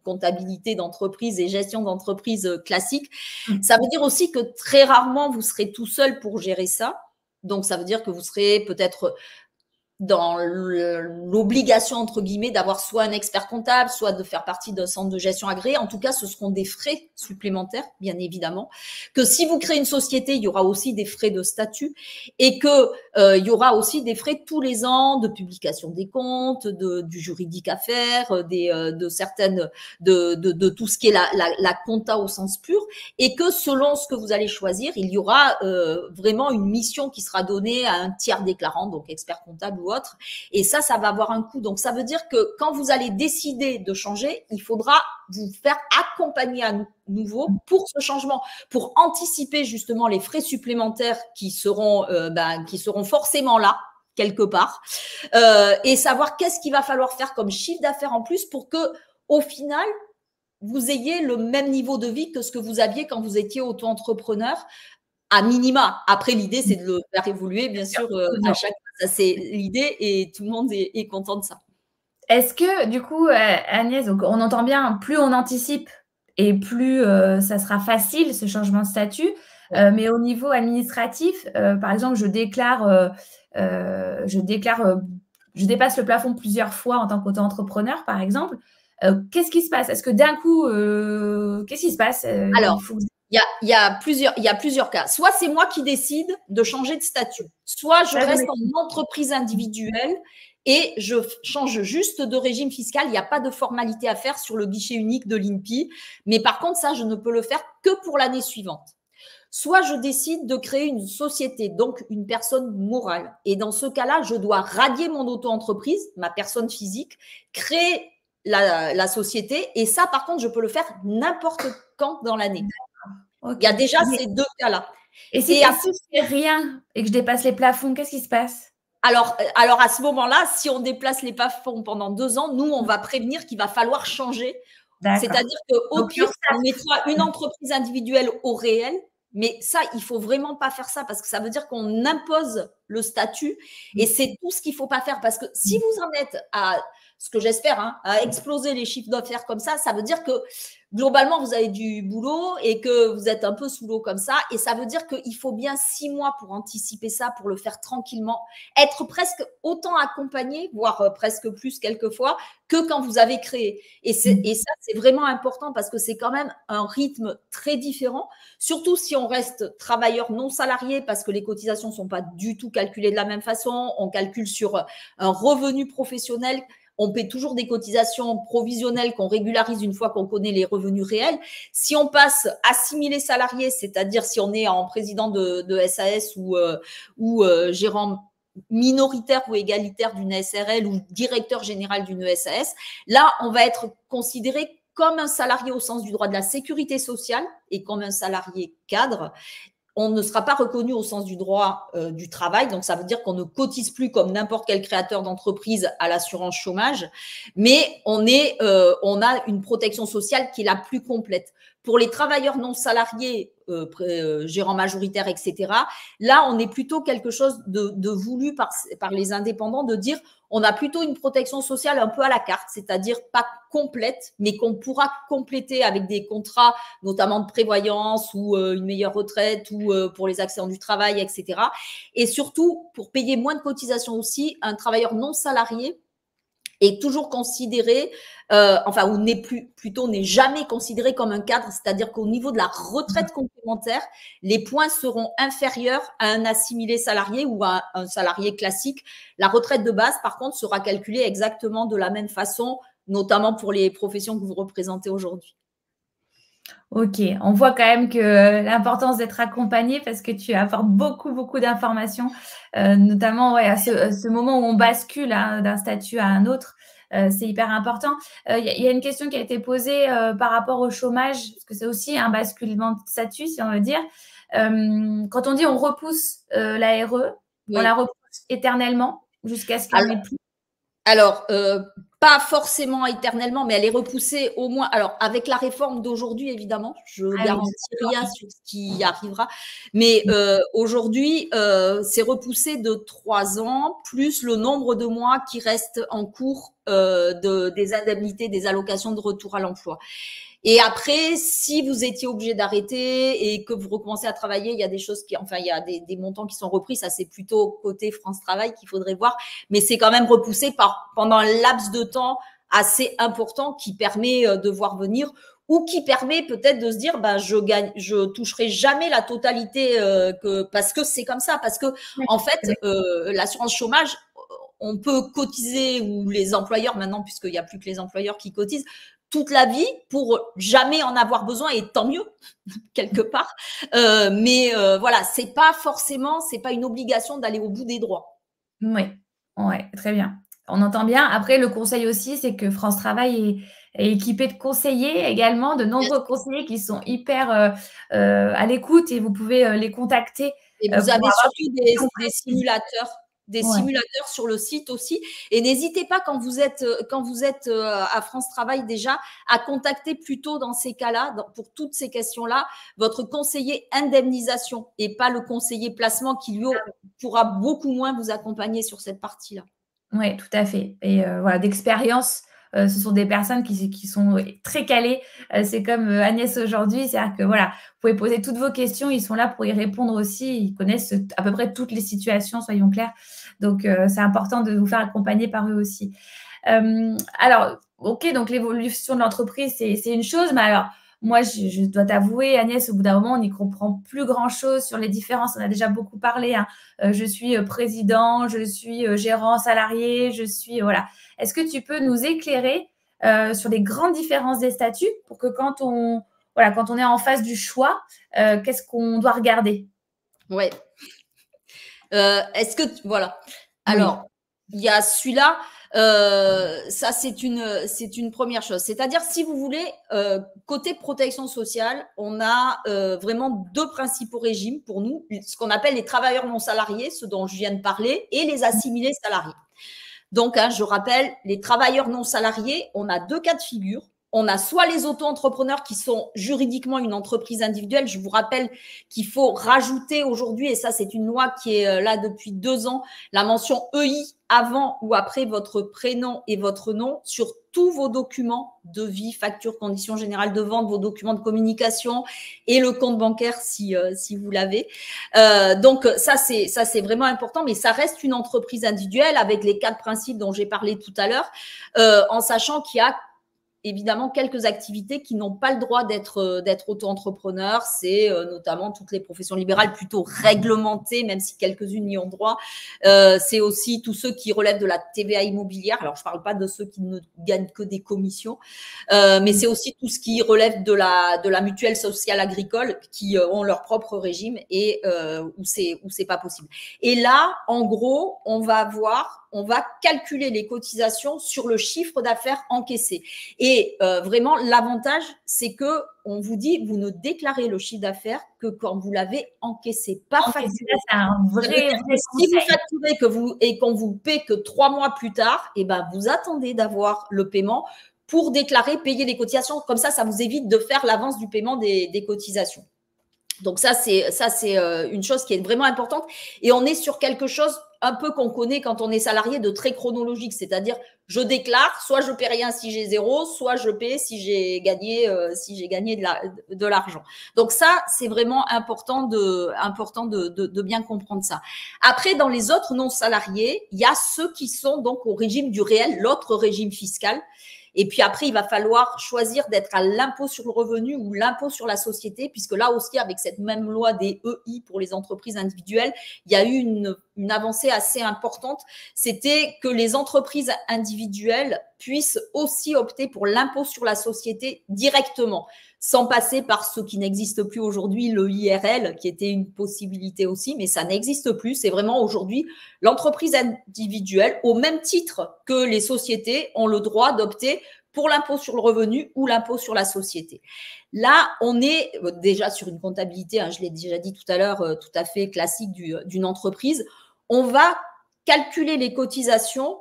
comptabilité d'entreprise et gestion d'entreprise classique. Ça veut dire aussi que très rarement, vous serez tout seul pour gérer ça. Donc, ça veut dire que vous serez peut-être dans l'obligation, entre guillemets, d'avoir soit un expert comptable, soit de faire partie d'un centre de gestion agréé. En tout cas, ce seront des frais supplémentaires, bien évidemment. Que si vous créez une société, il y aura aussi des frais de statut et que il y aura aussi des frais tous les ans de publication des comptes, du juridique à faire, de certaines, de tout ce qui est la compta au sens pur, et que selon ce que vous allez choisir, il y aura vraiment une mission qui sera donnée à un tiers déclarant, donc expert comptable ou autre. Et ça va avoir un coût. Donc, ça veut dire que quand vous allez décider de changer, il faudra vous faire accompagner à nouveau pour ce changement, pour anticiper justement les frais supplémentaires qui seront forcément là, quelque part, et savoir qu'est-ce qu'il va falloir faire comme chiffre d'affaires en plus pour que, au final, vous ayez le même niveau de vie que ce que vous aviez quand vous étiez auto-entrepreneur, à minima. Après, l'idée, c'est de le faire évoluer, bien sûr, à chaque fois. Ça, c'est l'idée et tout le monde est content de ça. Est-ce que, du coup, Agnès, donc on entend bien, plus on anticipe et plus ça sera facile, ce changement de statut. Mais au niveau administratif, par exemple, je dépasse le plafond plusieurs fois en tant qu'auto-entrepreneur, par exemple. Qu'est-ce qui se passe? Est-ce que d'un coup, qu'est-ce qui se passe? Alors, il y a plusieurs cas. Soit c'est moi qui décide de changer de statut, soit je reste en entreprise individuelle et je change juste de régime fiscal. Il n'y a pas de formalité à faire sur le guichet unique de l'INPI. Mais par contre, ça, je ne peux le faire que pour l'année suivante. Soit je décide de créer une société, donc une personne morale. Et dans ce cas-là, je dois radier mon auto-entreprise, ma personne physique, créer la société. Et ça, par contre, je peux le faire n'importe quand dans l'année. Okay. Il y a déjà ces deux cas-là. Et si je fais rien et que je dépasse les plafonds, qu'est-ce qui se passe? Alors, à ce moment-là, si on déplace les plafonds pendant 2 ans, nous, on va prévenir qu'il va falloir changer. C'est-à-dire qu'au pire, on mettra une entreprise individuelle au réel. Mais ça, il faut vraiment pas faire ça parce que ça veut dire qu'on impose le statut et c'est tout ce qu'il faut pas faire parce que si vous en êtes à, ce que j'espère, à exploser les chiffres d'affaires comme ça veut dire que globalement, vous avez du boulot et que vous êtes un peu sous l'eau comme ça. Et ça veut dire qu'il faut bien 6 mois pour anticiper ça, pour le faire tranquillement, être presque autant accompagné, voire presque plus quelquefois, que quand vous avez créé. Et ça, c'est vraiment important parce que c'est quand même un rythme très différent, surtout si on reste travailleur non salarié parce que les cotisations ne sont pas du tout calculé de la même façon. On calcule sur un revenu professionnel. On paie toujours des cotisations provisionnelles qu'on régularise une fois qu'on connaît les revenus réels. Si on passe assimilé salarié, c'est-à-dire si on est en président de SAS ou gérant minoritaire ou égalitaire d'une SRL ou directeur général d'une SAS, là, on va être considéré comme un salarié au sens du droit de la sécurité sociale et comme un salarié cadre. On ne sera pas reconnu au sens du droit du travail. Donc, ça veut dire qu'on ne cotise plus comme n'importe quel créateur d'entreprise à l'assurance chômage, mais on a une protection sociale qui est la plus complète. Pour les travailleurs non salariés, gérants majoritaires, etc., là, on est plutôt quelque chose de voulu par les indépendants, de dire on a plutôt une protection sociale un peu à la carte, c'est-à-dire pas complète, mais qu'on pourra compléter avec des contrats, notamment de prévoyance ou une meilleure retraite ou pour les accidents du travail, etc. Et surtout, pour payer moins de cotisations aussi, un travailleur non salarié est toujours considéré, ou n'est jamais considéré comme un cadre, c'est-à-dire qu'au niveau de la retraite complémentaire, les points seront inférieurs à un assimilé salarié ou à un salarié classique. La retraite de base, par contre, sera calculée exactement de la même façon, notamment pour les professions que vous représentez aujourd'hui. Ok, on voit quand même que l'importance d'être accompagné parce que tu apportes beaucoup d'informations, notamment à ce moment où on bascule d'un statut à un autre. C'est hyper important. Il y a une question qui a été posée par rapport au chômage, parce que c'est aussi un basculement de statut, si on veut dire. Quand on dit on repousse la RE, on la repousse éternellement jusqu'à ce qu'il n'y en ait plus. Alors, pas forcément éternellement, mais elle est repoussée au moins. Alors, avec la réforme d'aujourd'hui, évidemment, je ne garantis rien sur ce qui arrivera. Mais aujourd'hui, c'est repoussé de 3 ans, plus le nombre de mois qui restent en cours des indemnités, des allocations de retour à l'emploi. Et après, si vous étiez obligé d'arrêter et que vous recommencez à travailler, il y a des choses il y a des montants qui sont repris. Ça, c'est plutôt côté France Travail qu'il faudrait voir. Mais c'est quand même repoussé pendant un laps de temps assez important qui permet de voir venir ou qui permet peut-être de se dire, je toucherai jamais la totalité parce que c'est comme ça. Parce que, en fait, l'assurance chômage, on peut cotiser, ou les employeurs maintenant, puisqu'il n'y a plus que les employeurs qui cotisent, toute la vie pour jamais en avoir besoin, et tant mieux quelque part. Voilà, c'est pas une obligation d'aller au bout des droits. Oui, très bien. On entend bien. Après, le conseil aussi, c'est que France Travail est équipé de conseillers également, de nombreux conseillers qui sont hyper à l'écoute, et vous pouvez les contacter. Et vous avez surtout des simulateurs. Simulateurs sur le site aussi. Et n'hésitez pas, quand vous êtes à France Travail déjà, à contacter plutôt dans ces cas-là, pour toutes ces questions-là, votre conseiller indemnisation et pas le conseiller placement qui, lui, pourra beaucoup moins vous accompagner sur cette partie-là. Oui, tout à fait. Et voilà, d'expérience, ce sont des personnes qui sont très calées. C'est comme Agnès aujourd'hui, c'est-à-dire que voilà, vous pouvez poser toutes vos questions, ils sont là pour y répondre aussi. Ils connaissent à peu près toutes les situations, soyons clairs. Donc, c'est important de vous faire accompagner par eux aussi. Alors, ok, donc l'évolution de l'entreprise, c'est une chose, mais alors, moi, je dois t'avouer, Agnès, au bout d'un moment, on n'y comprend plus grand-chose sur les différences. On a déjà beaucoup parlé. Hein. Je suis président, je suis gérant salarié, voilà. Est-ce que tu peux nous éclairer sur les grandes différences des statuts pour que quand on est en face du choix, qu'est-ce qu'on doit regarder? Ouais. Voilà. Alors, il y a celui-là. Ça, c'est une première chose. C'est-à-dire, si vous voulez, côté protection sociale, on a vraiment 2 principaux régimes pour nous, ce qu'on appelle les travailleurs non salariés, ceux dont je viens de parler, et les assimilés salariés. Donc, je rappelle, les travailleurs non salariés, on a 2 cas de figure. On a soit les auto-entrepreneurs qui sont juridiquement une entreprise individuelle. Je vous rappelle qu'il faut rajouter aujourd'hui, et ça c'est une loi qui est là depuis 2 ans, la mention EI avant ou après votre prénom et votre nom sur tous vos documents, devis, factures, conditions générales de vente, vos documents de communication et le compte bancaire si vous l'avez. Donc ça c'est vraiment important, mais ça reste une entreprise individuelle avec les 4 principes dont j'ai parlé tout à l'heure, en sachant qu'il y a évidemment quelques activités qui n'ont pas le droit d'être auto-entrepreneurs. C'est notamment toutes les professions libérales plutôt réglementées, même si quelques-unes y ont droit. C'est aussi tous ceux qui relèvent de la TVA immobilière. Alors, je ne parle pas de ceux qui ne gagnent que des commissions, mais c'est aussi tout ce qui relève de la mutuelle sociale agricole qui ont leur propre régime et où c'est pas possible. Et là, en gros, on va calculer les cotisations sur le chiffre d'affaires encaissé. Et vraiment, l'avantage, c'est que on vous dit, vous ne déclarez le chiffre d'affaires que quand vous l'avez encaissé, pas facturé. C'est un vrai si vous facturez et qu'on vous paie que 3 mois plus tard, et ben vous attendez d'avoir le paiement pour déclarer, payer les cotisations. Comme ça vous évite de faire l'avance du paiement des cotisations. Donc ça, c'est une chose qui est vraiment importante. Et on est sur quelque chose un peu qu'on connaît quand on est salarié de très chronologique, c'est-à-dire je déclare, soit je paie rien si j'ai 0, soit je paie si j'ai gagné de l'argent. Donc ça, c'est vraiment important de bien comprendre ça. Après, dans les autres non salariés, il y a ceux qui sont donc au régime du réel, l'autre régime fiscal. Et puis après, il va falloir choisir d'être à l'impôt sur le revenu ou l'impôt sur la société, puisque là aussi, avec cette même loi des EI pour les entreprises individuelles, il y a eu une avancée assez importante. C'était que les entreprises individuelles puissent aussi opter pour l'impôt sur la société directement, sans passer par ce qui n'existe plus aujourd'hui, le IRL, qui était une possibilité aussi, mais ça n'existe plus. C'est vraiment aujourd'hui l'entreprise individuelle, au même titre que les sociétés, ont le droit d'opter pour l'impôt sur le revenu ou l'impôt sur la société. Là, on est déjà sur une comptabilité, je l'ai déjà dit tout à l'heure, tout à fait classique d'une entreprise. On va calculer les cotisations,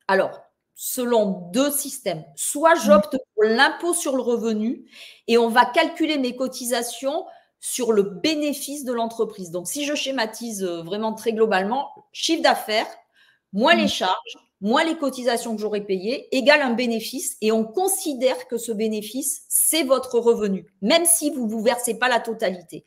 alors, selon 2 systèmes. Soit j'opte pour l'impôt sur le revenu et on va calculer mes cotisations sur le bénéfice de l'entreprise. Donc, si je schématise vraiment très globalement, chiffre d'affaires, moins les charges, moins les cotisations que j'aurais payées, égale un bénéfice, et on considère que ce bénéfice, c'est votre revenu, même si vous ne vous versez pas la totalité.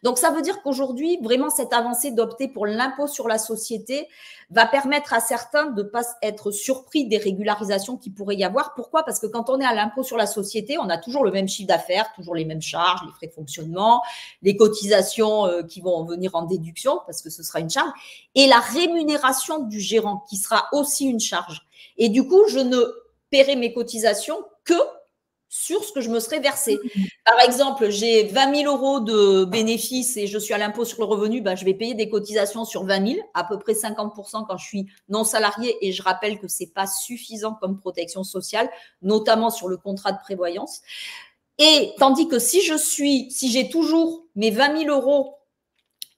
Donc, ça veut dire qu'aujourd'hui, vraiment, cette avancée d'opter pour l'impôt sur la société va permettre à certains de ne pas être surpris des régularisations qu'il pourrait y avoir. Pourquoi? Parce que quand on est à l'impôt sur la société, on a toujours le même chiffre d'affaires, toujours les mêmes charges, les frais de fonctionnement, les cotisations qui vont venir en déduction, parce que ce sera une charge, et la rémunération du gérant, qui sera aussi une charge. Et du coup, je ne paierai mes cotisations que sur ce que je me serais versé. Par exemple, j'ai 20 000 euros de bénéfices et je suis à l'impôt sur le revenu, je vais payer des cotisations sur 20 000, à peu près 50% quand je suis non salarié, et je rappelle que ce n'est pas suffisant comme protection sociale, notamment sur le contrat de prévoyance. Et tandis que si j'ai toujours mes 20 000 euros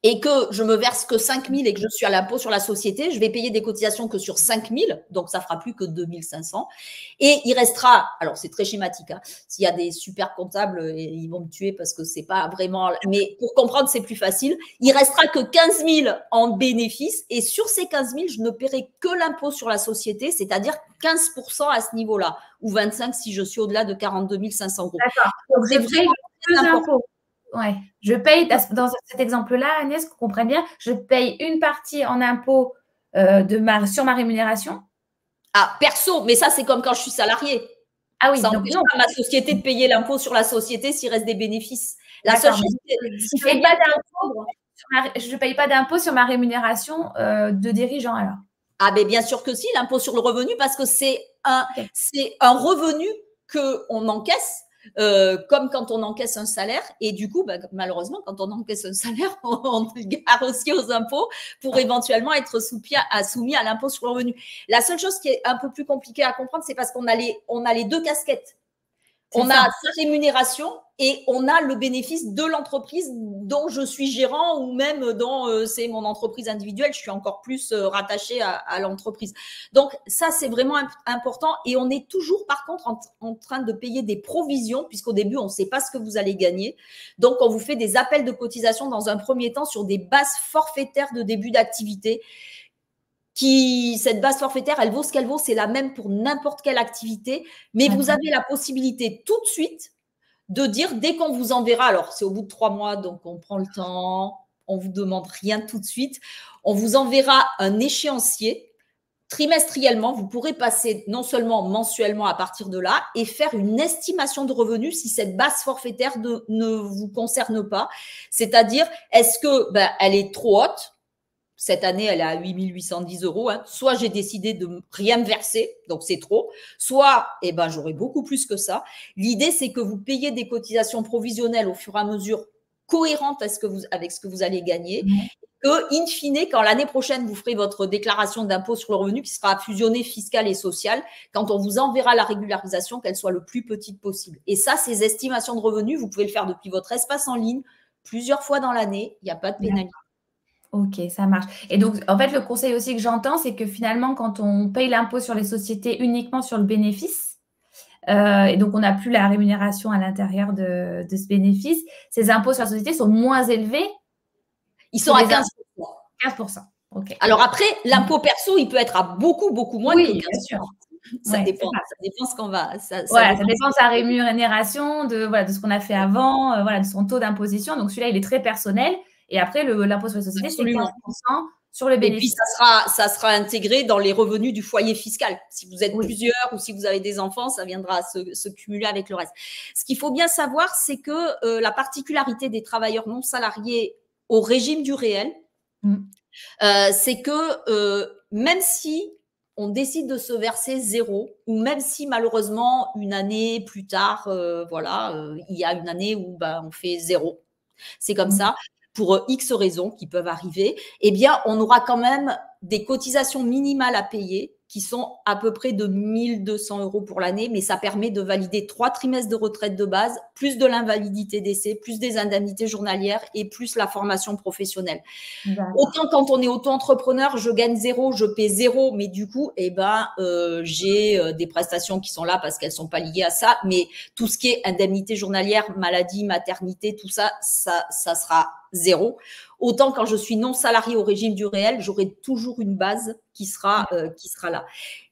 et que je me verse que 5 000 et que je suis à l'impôt sur la société, je vais payer des cotisations que sur 5 000, donc ça fera plus que 2 500. Et il restera, alors c'est très schématique, s'il y a des super comptables, ils vont me tuer parce que c'est pas vraiment, mais pour comprendre, c'est plus facile. Il restera que 15 000 en bénéfice, et sur ces 15 000, je ne paierai que l'impôt sur la société, c'est-à-dire 15% à ce niveau-là, ou 25 si je suis au-delà de 42 500 euros. D'accord. Donc, c'est vraiment deux impôts. Ouais. Je paye, dans cet exemple-là, Agnès, qu'on comprenne bien, je paye une partie en impôt sur ma rémunération. Ah, perso, mais ça, c'est comme quand je suis salarié. Ah oui, ça n'empêche pas ma société de payer l'impôt sur la société s'il reste des bénéfices. La seule chose, je ne paye pas d'impôt sur ma rémunération de dirigeant alors. Ah, mais bien sûr que si, l'impôt sur le revenu, parce que c'est un revenu qu'on encaisse. Comme quand on encaisse un salaire, et du coup, malheureusement, quand on encaisse un salaire, on le garde aussi aux impôts pour éventuellement être soumis à l'impôt sur le revenu. La seule chose qui est un peu plus compliquée à comprendre, c'est parce qu'on a les 2 casquettes. On a sa rémunération et on a le bénéfice de l'entreprise dont je suis gérant, ou même dont c'est mon entreprise individuelle, je suis encore plus rattachée à l'entreprise. Donc ça, c'est vraiment important, et on est toujours par contre en train de payer des provisions, puisqu'au début, on ne sait pas ce que vous allez gagner. Donc, on vous fait des appels de cotisation dans un premier temps sur des bases forfaitaires de début d'activité. Cette base forfaitaire, elle vaut ce qu'elle vaut, c'est la même pour n'importe quelle activité, mais vous avez la possibilité tout de suite de dire, dès qu'on vous enverra, alors c'est au bout de 3 mois, donc on prend le temps, on ne vous demande rien tout de suite, on vous enverra un échéancier trimestriellement, vous pourrez passer non seulement mensuellement à partir de là et faire une estimation de revenus si cette base forfaitaire ne vous concerne pas. C'est-à-dire, est-ce que elle est trop haute? Cette année, elle est à 8 810 €. Hein. Soit j'ai décidé de rien me verser, donc c'est trop. Soit, j'aurai beaucoup plus que ça. L'idée, c'est que vous payez des cotisations provisionnelles au fur et à mesure cohérentes avec ce que vous allez gagner. Que, in fine, quand l'année prochaine, vous ferez votre déclaration d'impôt sur le revenu qui sera fusionnée fiscale et sociale, quand on vous enverra la régularisation, qu'elle soit le plus petite possible. Et ça, ces estimations de revenus, vous pouvez le faire depuis votre espace en ligne, plusieurs fois dans l'année. Il n'y a pas de pénalité. Ok, ça marche. Et donc, en fait, le conseil aussi que j'entends, c'est que finalement, quand on paye l'impôt sur les sociétés uniquement sur le bénéfice, et donc on n'a plus la rémunération à l'intérieur de ce bénéfice, ces impôts sur la société sont moins élevés. Ils sont à 15%. 15%. Okay. Alors après, l'impôt perso, il peut être à beaucoup, beaucoup moins que 15%. Bien sûr. Ça dépend ce qu'on va. Ça dépend de sa rémunération, de ce qu'on a fait avant, de son taux d'imposition. Donc celui-là, il est très personnel. Et après, l'impôt sur les sociétés, c'est 15% sur le bénéfice. Et puis, ça sera intégré dans les revenus du foyer fiscal. Si vous êtes plusieurs ou si vous avez des enfants, ça viendra se cumuler avec le reste. Ce qu'il faut bien savoir, c'est que la particularité des travailleurs non salariés au régime du réel, c'est que même si on décide de se verser 0, ou même si malheureusement une année plus tard, il y a une année où on fait 0, c'est comme ça, pour X raisons qui peuvent arriver, on aura quand même des cotisations minimales à payer qui sont à peu près de 1 200 € pour l'année, mais ça permet de valider 3 trimestres de retraite de base, plus de l'invalidité d'essai, plus des indemnités journalières et plus la formation professionnelle. Autant quand on est auto-entrepreneur, je gagne 0, je paie 0, mais du coup, j'ai des prestations qui sont là parce qu'elles sont pas liées à ça, mais tout ce qui est indemnité journalière, maladie, maternité, tout ça, ça sera 0. Autant quand je suis non salarié au régime du réel, j'aurai toujours une base qui sera là.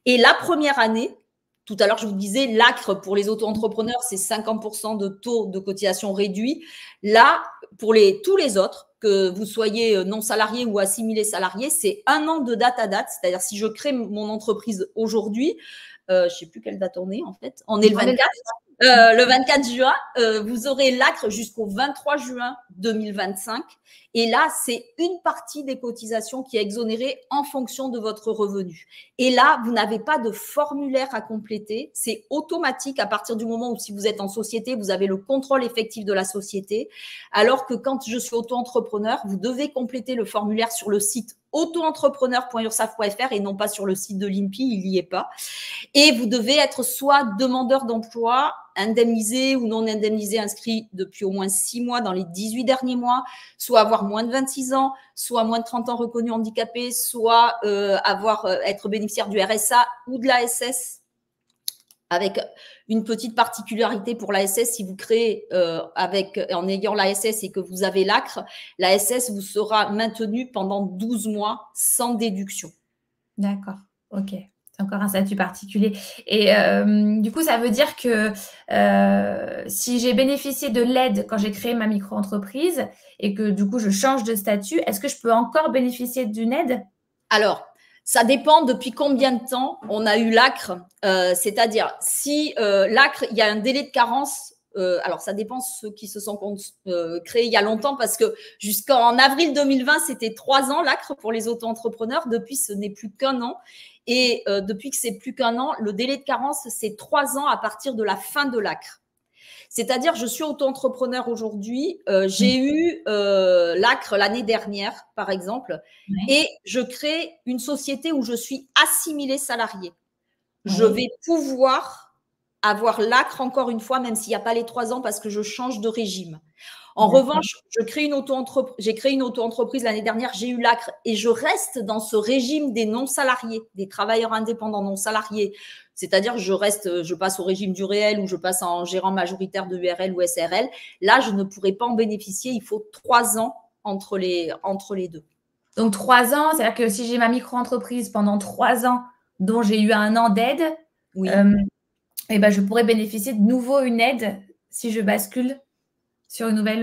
Et la première année, tout à l'heure, je vous disais, l'ACRE pour les auto-entrepreneurs, c'est 50% de taux de cotisation réduit. Là, pour tous les autres, que vous soyez non salarié ou assimilé salarié, c'est 1 an de date à date. C'est-à-dire, si je crée mon entreprise aujourd'hui, je ne sais plus quelle date on est en fait. On est le 24. Le 24 juin, vous aurez l'ACRE jusqu'au 23 juin 2025. Et là, c'est une partie des cotisations qui est exonérée en fonction de votre revenu. Et là, vous n'avez pas de formulaire à compléter. C'est automatique à partir du moment où, si vous êtes en société, vous avez le contrôle effectif de la société. Alors que quand je suis auto-entrepreneur, vous devez compléter le formulaire sur le site auto-entrepreneur.ursaf.fr et non pas sur le site de l'INPI, il n'y est pas. Et vous devez être soit demandeur d'emploi, indemnisé ou non indemnisé, inscrit depuis au moins 6 mois dans les 18 derniers mois, soit avoir moins de 26 ans, soit moins de 30 ans reconnu handicapé, soit être bénéficiaire du RSA ou de l'ASS, avec une petite particularité pour l'ASS, si vous créez en ayant l'ASS et que vous avez l'ACRE, l'ASS vous sera maintenue pendant 12 mois sans déduction. D'accord, ok. C'est encore un statut particulier. Et du coup, ça veut dire que si j'ai bénéficié de l'aide quand j'ai créé ma micro-entreprise et que du coup, je change de statut, est-ce que je peux encore bénéficier d'une aide? Alors, ça dépend depuis combien de temps on a eu l'ACRE. C'est-à-dire, si l'ACRE, il y a un délai de carence. Alors, ça dépend de ceux qui se sont créés il y a longtemps, parce que jusqu'en avril 2020, c'était 3 ans l'ACRE pour les auto-entrepreneurs. Depuis, ce n'est plus qu'1 an. Et depuis que c'est plus qu'1 an, le délai de carence, c'est 3 ans à partir de la fin de l'ACRE. C'est-à-dire, je suis auto-entrepreneur aujourd'hui, j'ai eu l'ACRE l'année dernière, par exemple, et je crée une société où je suis assimilée salariée. Je vais pouvoir avoir l'ACRE encore une fois, même s'il n'y a pas les 3 ans, parce que je change de régime. En revanche, j'ai créé une auto-entreprise l'année dernière, j'ai eu l'ACRE et je reste dans ce régime des non-salariés, des travailleurs indépendants non-salariés. C'est-à-dire, je passe au régime du réel ou je passe en gérant majoritaire de URL ou SRL. Là, je ne pourrai pas en bénéficier. Il faut 3 ans entre les deux. Donc, 3 ans, c'est-à-dire que si j'ai ma micro-entreprise pendant 3 ans, dont j'ai eu 1 an d'aide, je pourrais bénéficier de nouveau une aide si je bascule sur une nouvelle…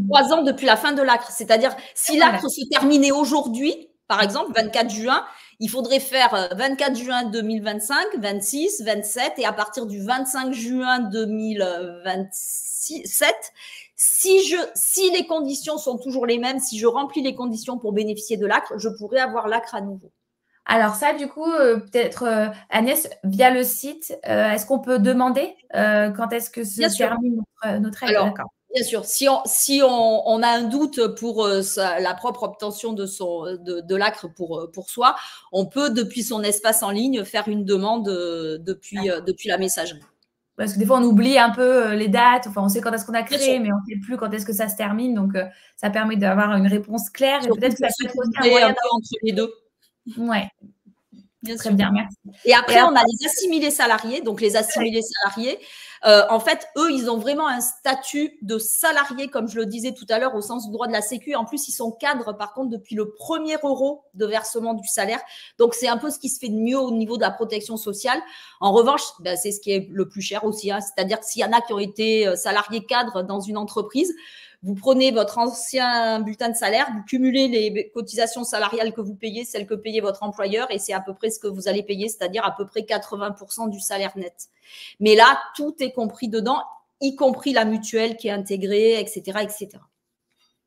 3 ans depuis la fin de l'ACRE. C'est-à-dire, si l'ACRE se terminait aujourd'hui, par exemple, 24 juin, il faudrait faire 24 juin 2025, 26, 27 et à partir du 25 juin 2027, si les conditions sont toujours les mêmes, si je remplis les conditions pour bénéficier de l'ACRE, je pourrais avoir l'ACRE à nouveau. Alors ça, du coup, peut-être Agnès, via le site, est-ce qu'on peut demander quand est-ce que se termine notre aide? Alors, bien sûr, si on a un doute pour la propre obtention de l'ACRE pour soi, on peut, depuis son espace en ligne, faire une demande depuis la messagerie. Parce que des fois, on oublie un peu les dates. Enfin, on sait quand est-ce qu'on a créé, mais on ne sait plus quand est-ce que ça se termine. Donc, ça permet d'avoir une réponse claire. Et peut-être que ça peut être aussi un moyen entre les deux. Ouais. Très bien, merci. Et après, on a les assimilés salariés. Donc, les assimilés salariés, en fait, eux, ils ont vraiment un statut de salarié, comme je le disais tout à l'heure, au sens du droit de la Sécu. En plus, ils sont cadres, par contre, depuis le premier euro de versement du salaire. Donc, c'est un peu ce qui se fait de mieux au niveau de la protection sociale. En revanche, c'est ce qui est le plus cher aussi. C'est-à-dire que s'il y en a qui ont été salariés cadres dans une entreprise, vous prenez votre ancien bulletin de salaire, vous cumulez les cotisations salariales que vous payez, celles que payait votre employeur, et c'est à peu près ce que vous allez payer, c'est-à-dire à peu près 80% du salaire net. Mais là, tout est compris dedans, y compris la mutuelle qui est intégrée, etc., etc.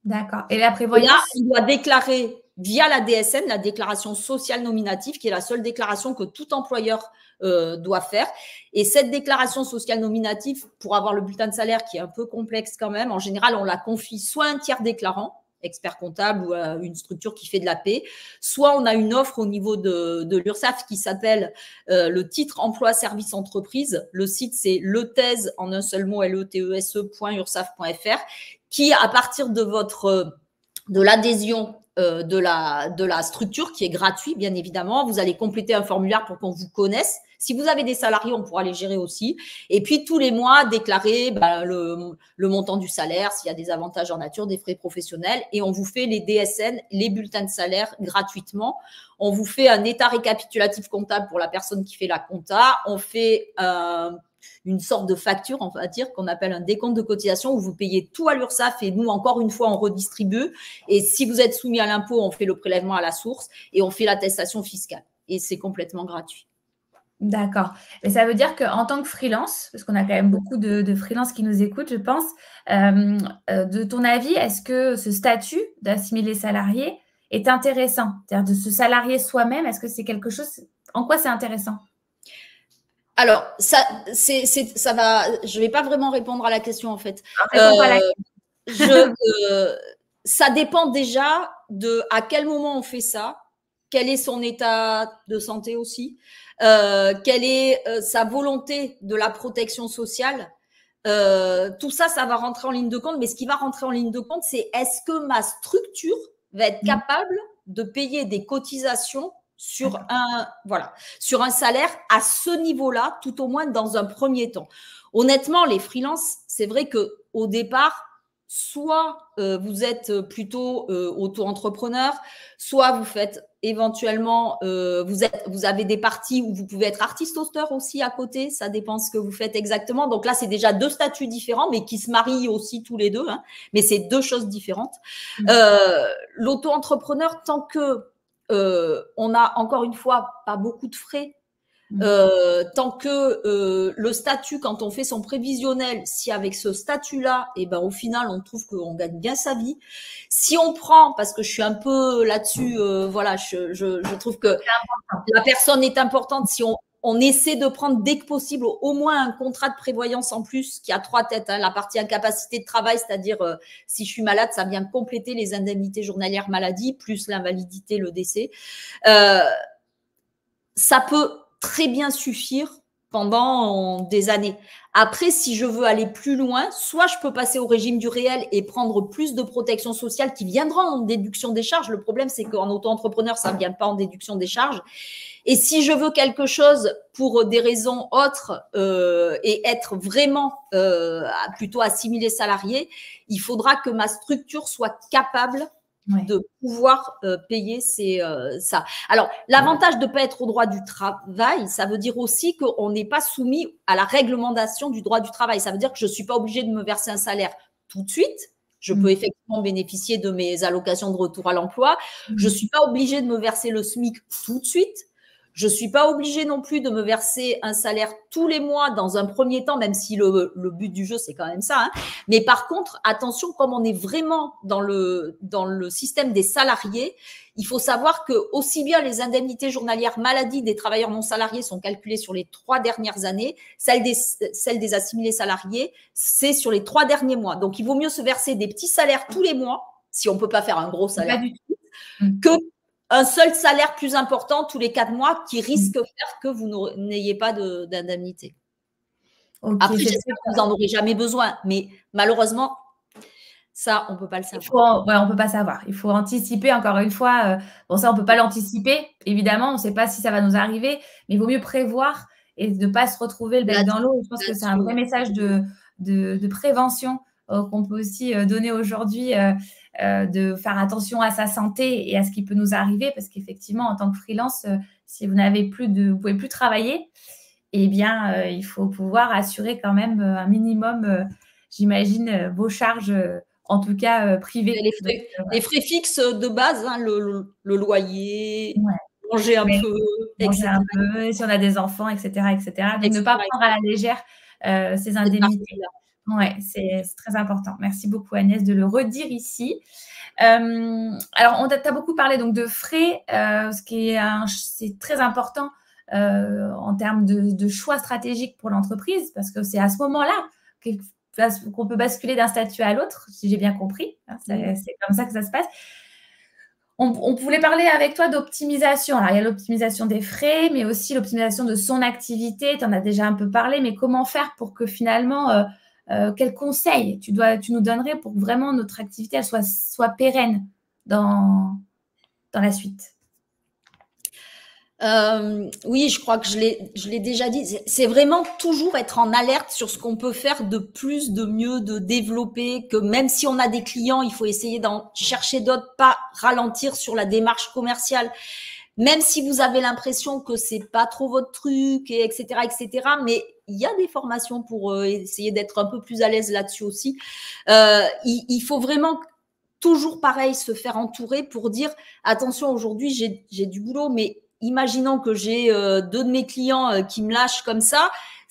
D'accord. Et la prévoyance? Et là, il doit déclarer via la DSN, la déclaration sociale nominative, qui est la seule déclaration que tout employeur doit faire. Et cette déclaration sociale nominative, pour avoir le bulletin de salaire, qui est un peu complexe quand même, en général, on la confie soit à un tiers déclarant, expert comptable ou à une structure qui fait de la paie, soit on a une offre au niveau de l'URSSAF qui s'appelle le titre emploi service entreprise. Le site, c'est letese, en un seul mot, letese.ursaf.fr, qui, à partir de l'adhésion de la structure, qui est gratuit, bien évidemment, vous allez compléter un formulaire pour qu'on vous connaisse. Si vous avez des salariés, on pourra les gérer aussi. Et puis, tous les mois, déclarer le montant du salaire, s'il y a des avantages en nature, des frais professionnels. Et on vous fait les DSN, les bulletins de salaire gratuitement. On vous fait un état récapitulatif comptable pour la personne qui fait la compta. On fait une sorte de facture, on va dire, qu'on appelle un décompte de cotisation, où vous payez tout à l'URSSAF et nous, encore une fois, on redistribue. Et si vous êtes soumis à l'impôt, on fait le prélèvement à la source et on fait l'attestation fiscale. Et c'est complètement gratuit. D'accord. Mais ça veut dire qu'en tant que freelance, parce qu'on a quand même beaucoup de freelance qui nous écoutent, je pense, de ton avis, est-ce que ce statut d'assimilé salarié est intéressant? C'est-à-dire de se salarier soi-même, est-ce que c'est quelque chose… En quoi c'est intéressant? Alors, ça va. Je vais pas vraiment répondre à la question en fait. Ça dépend déjà de à quel moment on fait ça, quel est son état de santé aussi, quelle est sa volonté de la protection sociale. Tout ça, ça va rentrer en ligne de compte. Mais ce qui va rentrer en ligne de compte, c'est est-ce que ma structure va être capable de payer des cotisations sur un salaire à ce niveau-là, tout au moins dans un premier temps. Honnêtement, les freelances, c'est vrai que au départ, soit vous êtes plutôt auto-entrepreneur, soit vous faites éventuellement, vous avez des parties où vous pouvez être artiste-auteur aussi à côté, ça dépend ce que vous faites exactement. Donc là, c'est déjà deux statuts différents, mais qui se marient aussi tous les deux, hein, mais c'est deux choses différentes. L'auto-entrepreneur, tant que on a encore une fois pas beaucoup de frais, tant que le statut, quand on fait son prévisionnel, si avec ce statut-là, et ben au final on trouve qu'on gagne bien sa vie. Si on prend, parce que je suis un peu là-dessus, voilà, je trouve que la personne est importante. Si on essaie de prendre dès que possible au moins un contrat de prévoyance en plus qui a trois têtes, hein, la partie incapacité de travail, c'est-à-dire si je suis malade, ça vient compléter les indemnités journalières maladie plus l'invalidité, le décès. Ça peut très bien suffire pendant des années. Après, si je veux aller plus loin, soit je peux passer au régime du réel et prendre plus de protection sociale qui viendra en déduction des charges. Le problème, c'est qu'en auto-entrepreneur, ça ne vient pas en déduction des charges. Et si je veux quelque chose pour des raisons autres et être vraiment plutôt assimilé salarié, il faudra que ma structure soit capable de pouvoir payer ça. Alors, l'avantage de ne pas être au droit du travail, ça veut dire aussi qu'on n'est pas soumis à la réglementation du droit du travail. Ça veut dire que je ne suis pas obligée de me verser un salaire tout de suite, Je peux effectivement bénéficier de mes allocations de retour à l'emploi. Je ne suis pas obligée de me verser le SMIC tout de suite. Je ne suis pas obligée non plus de me verser un salaire tous les mois dans un premier temps, même si le but du jeu, c'est quand même ça. Hein. Mais par contre, attention, comme on est vraiment dans le système des salariés, il faut savoir que aussi bien les indemnités journalières maladie des travailleurs non salariés sont calculées sur les 3 dernières années, celles des assimilés salariés, c'est sur les 3 derniers mois. Donc, il vaut mieux se verser des petits salaires tous les mois, si on ne peut pas faire un gros salaire, pas du tout. que un seul salaire plus important tous les 4 mois qui risque de faire que vous n'ayez pas d'indemnité. Okay, après, j'espère que vous n'en aurez jamais besoin, mais malheureusement, ça, on ne peut pas le savoir. On ne peut pas savoir. Il faut anticiper, encore une fois. Bon, ça, on ne peut pas l'anticiper, évidemment. On ne sait pas si ça va nous arriver, mais il vaut mieux prévoir et de ne pas se retrouver le bec dans l'eau. Je pense que c'est un vrai message de prévention qu'on peut aussi donner aujourd'hui, de faire attention à sa santé et à ce qui peut nous arriver, parce qu'effectivement, en tant que freelance, si vous vous pouvez plus travailler, eh bien, il faut pouvoir assurer quand même un minimum, j'imagine, vos charges, en tout cas privées. Les frais fixes de base, hein, le loyer, manger un peu, etc. Et si on a des enfants, etc. Donc, ne pas prendre à la légère ces indemnités. Ouais, c'est très important. Merci beaucoup, Agnès, de le redire ici. Alors, tu as beaucoup parlé donc de frais, ce qui c'est très important en termes de choix stratégiques pour l'entreprise, parce que c'est à ce moment-là qu'on peut basculer d'un statut à l'autre, si j'ai bien compris. C'est comme ça que ça se passe. On voulait parler avec toi d'optimisation. Alors, il y a l'optimisation des frais, mais aussi l'optimisation de son activité. Tu en as déjà un peu parlé, mais comment faire pour que finalement, quels conseils tu nous donnerais pour que vraiment notre activité elle soit pérenne dans la suite? Oui, je crois que je l'ai déjà dit. C'est vraiment toujours être en alerte sur ce qu'on peut faire de plus, de mieux, de développer. Que même si on a des clients, il faut essayer d'en chercher d'autres, pas ralentir sur la démarche commerciale. Même si vous avez l'impression que c'est pas trop votre truc, et etc., etc. Mais il y a des formations pour essayer d'être un peu plus à l'aise là-dessus aussi. Il faut vraiment toujours pareil se faire entourer pour dire attention, aujourd'hui j'ai du boulot, mais imaginons que j'ai 2 de mes clients qui me lâchent comme ça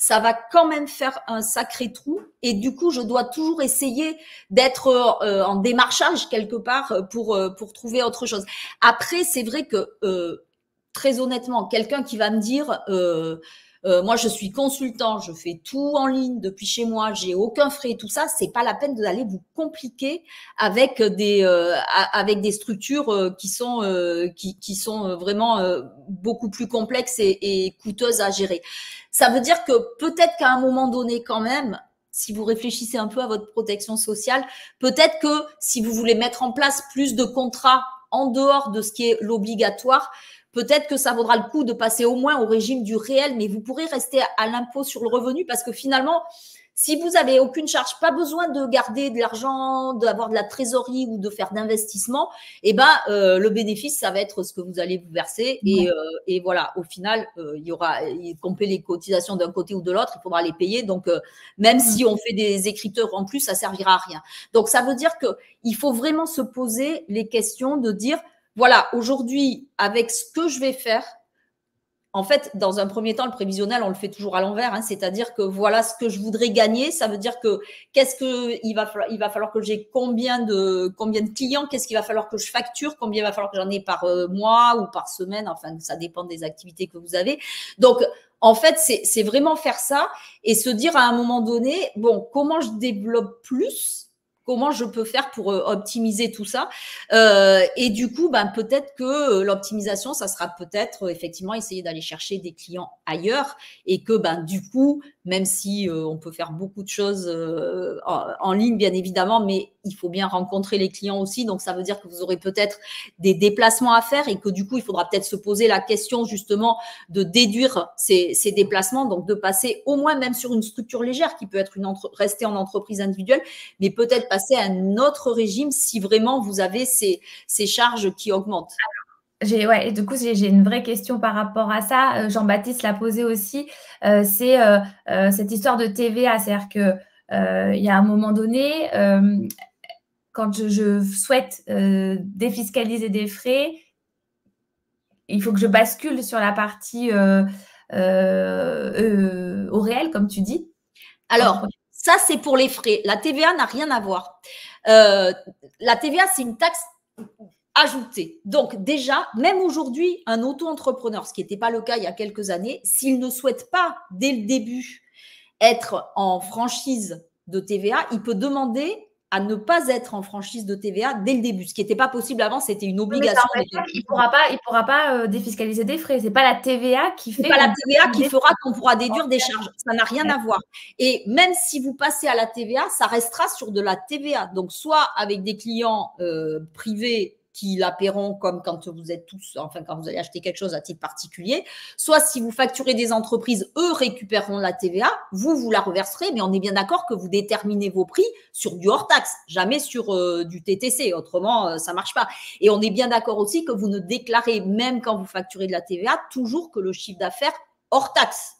va quand même faire un sacré trou. Et du coup, je dois toujours essayer d'être en démarchage quelque part pour trouver autre chose. Après, c'est vrai que très honnêtement, quelqu'un qui va me dire moi, je suis consultant, je fais tout en ligne depuis chez moi, j'ai aucun frais, tout ça, c'est pas la peine d'aller vous compliquer avec des structures qui sont vraiment beaucoup plus complexes et coûteuses à gérer. Ça veut dire que peut-être qu'à un moment donné, quand même, si vous réfléchissez un peu à votre protection sociale, peut-être que si vous voulez mettre en place plus de contrats en dehors de ce qui est l'obligatoire, peut-être que ça vaudra le coup de passer au moins au régime du réel, mais vous pourrez rester à l'impôt sur le revenu parce que finalement, si vous n'avez aucune charge, pas besoin de garder de l'argent, d'avoir de la trésorerie ou de faire d'investissement, le bénéfice, ça va être ce que vous allez vous verser. Et voilà, au final, il y aura, qu'on paie les cotisations d'un côté ou de l'autre, il faudra les payer. Donc, même si on fait des écriteurs en plus, ça servira à rien. Donc, ça veut dire qu'il faut vraiment se poser les questions de dire, voilà, aujourd'hui, avec ce que je vais faire, en fait, dans un premier temps, le prévisionnel, on le fait toujours à l'envers, hein, c'est-à-dire que voilà ce que je voudrais gagner. Ça veut dire que il va falloir que j'ai combien de clients, qu'est-ce qu'il va falloir que je facture, combien il va falloir que j'en ai par mois ou par semaine, enfin, ça dépend des activités que vous avez. Donc, en fait, c'est vraiment faire ça et se dire à un moment donné, bon, comment je développe plus ? Comment je peux faire pour optimiser tout ça et du coup, peut-être que l'optimisation, ça sera peut-être effectivement essayer d'aller chercher des clients ailleurs et que du coup, même si on peut faire beaucoup de choses en ligne, bien évidemment, mais il faut bien rencontrer les clients aussi. Donc, ça veut dire que vous aurez peut-être des déplacements à faire et que du coup, il faudra peut-être se poser la question justement de déduire ces déplacements, donc de passer au moins même sur une structure légère qui peut être rester en entreprise individuelle, mais peut-être passer à un autre régime si vraiment vous avez ces charges qui augmentent. Du coup, j'ai une vraie question par rapport à ça. Jean-Baptiste l'a posé aussi. C'est cette histoire de TVA. C'est-à-dire qu'il y a un moment donné, quand je souhaite défiscaliser des frais, il faut que je bascule sur la partie au réel, comme tu dis. Alors, ça, c'est pour les frais. La TVA n'a rien à voir. La TVA, c'est une taxe ajoutée. Donc, déjà, même aujourd'hui, un auto-entrepreneur, ce qui n'était pas le cas il y a quelques années, s'il ne souhaite pas, dès le début, être en franchise de TVA, il peut demander à ne pas être en franchise de TVA dès le début. Ce qui n'était pas possible avant, c'était une obligation. Il pourra pas défiscaliser des frais. C'est pas la TVA qui fait. C'est pas la TVA qui fera qu'on pourra déduire des charges. Ça n'a rien à voir. Et même si vous passez à la TVA, ça restera sur de la TVA. Donc, soit avec des clients privés qui la paieront comme quand vous êtes tous, enfin, quand vous allez acheter quelque chose à titre particulier, soit si vous facturez des entreprises, eux récupéreront la TVA, vous la reverserez, mais on est bien d'accord que vous déterminez vos prix sur du hors-taxe, jamais sur du TTC, autrement, ça marche pas. Et on est bien d'accord aussi que vous ne déclarez, même quand vous facturez de la TVA, toujours que le chiffre d'affaires hors taxe.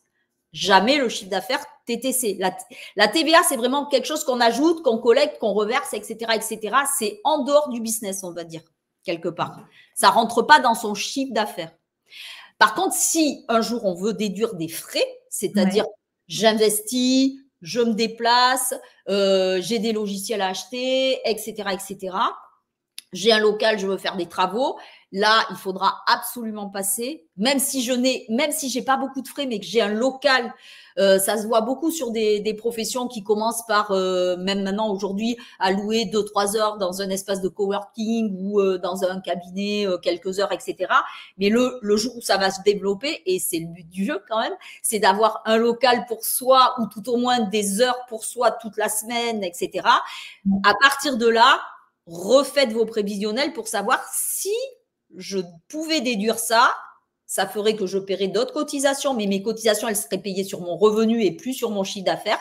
Jamais le chiffre d'affaires TTC. La TVA, c'est vraiment quelque chose qu'on ajoute, qu'on collecte, qu'on reverse, etc., etc. C'est en dehors du business, on va dire, quelque part. Ça rentre pas dans son chiffre d'affaires. Par contre, si un jour on veut déduire des frais, c'est-à-dire j'investis, je me déplace, j'ai des logiciels à acheter, etc., etc. J'ai un local, je veux faire des travaux. Là, il faudra absolument passer, même si j'ai pas beaucoup de frais, mais que j'ai un local, ça se voit beaucoup sur des professions qui commencent par, même maintenant aujourd'hui, à louer 2-3 heures dans un espace de coworking ou dans un cabinet, quelques heures, etc. Mais le jour où ça va se développer, et c'est le but du jeu quand même, c'est d'avoir un local pour soi ou tout au moins des heures pour soi toute la semaine, etc. À partir de là, refaites vos prévisionnels pour savoir si je pouvais déduire ça, ça ferait que je paierais d'autres cotisations, mais mes cotisations, elles seraient payées sur mon revenu et plus sur mon chiffre d'affaires.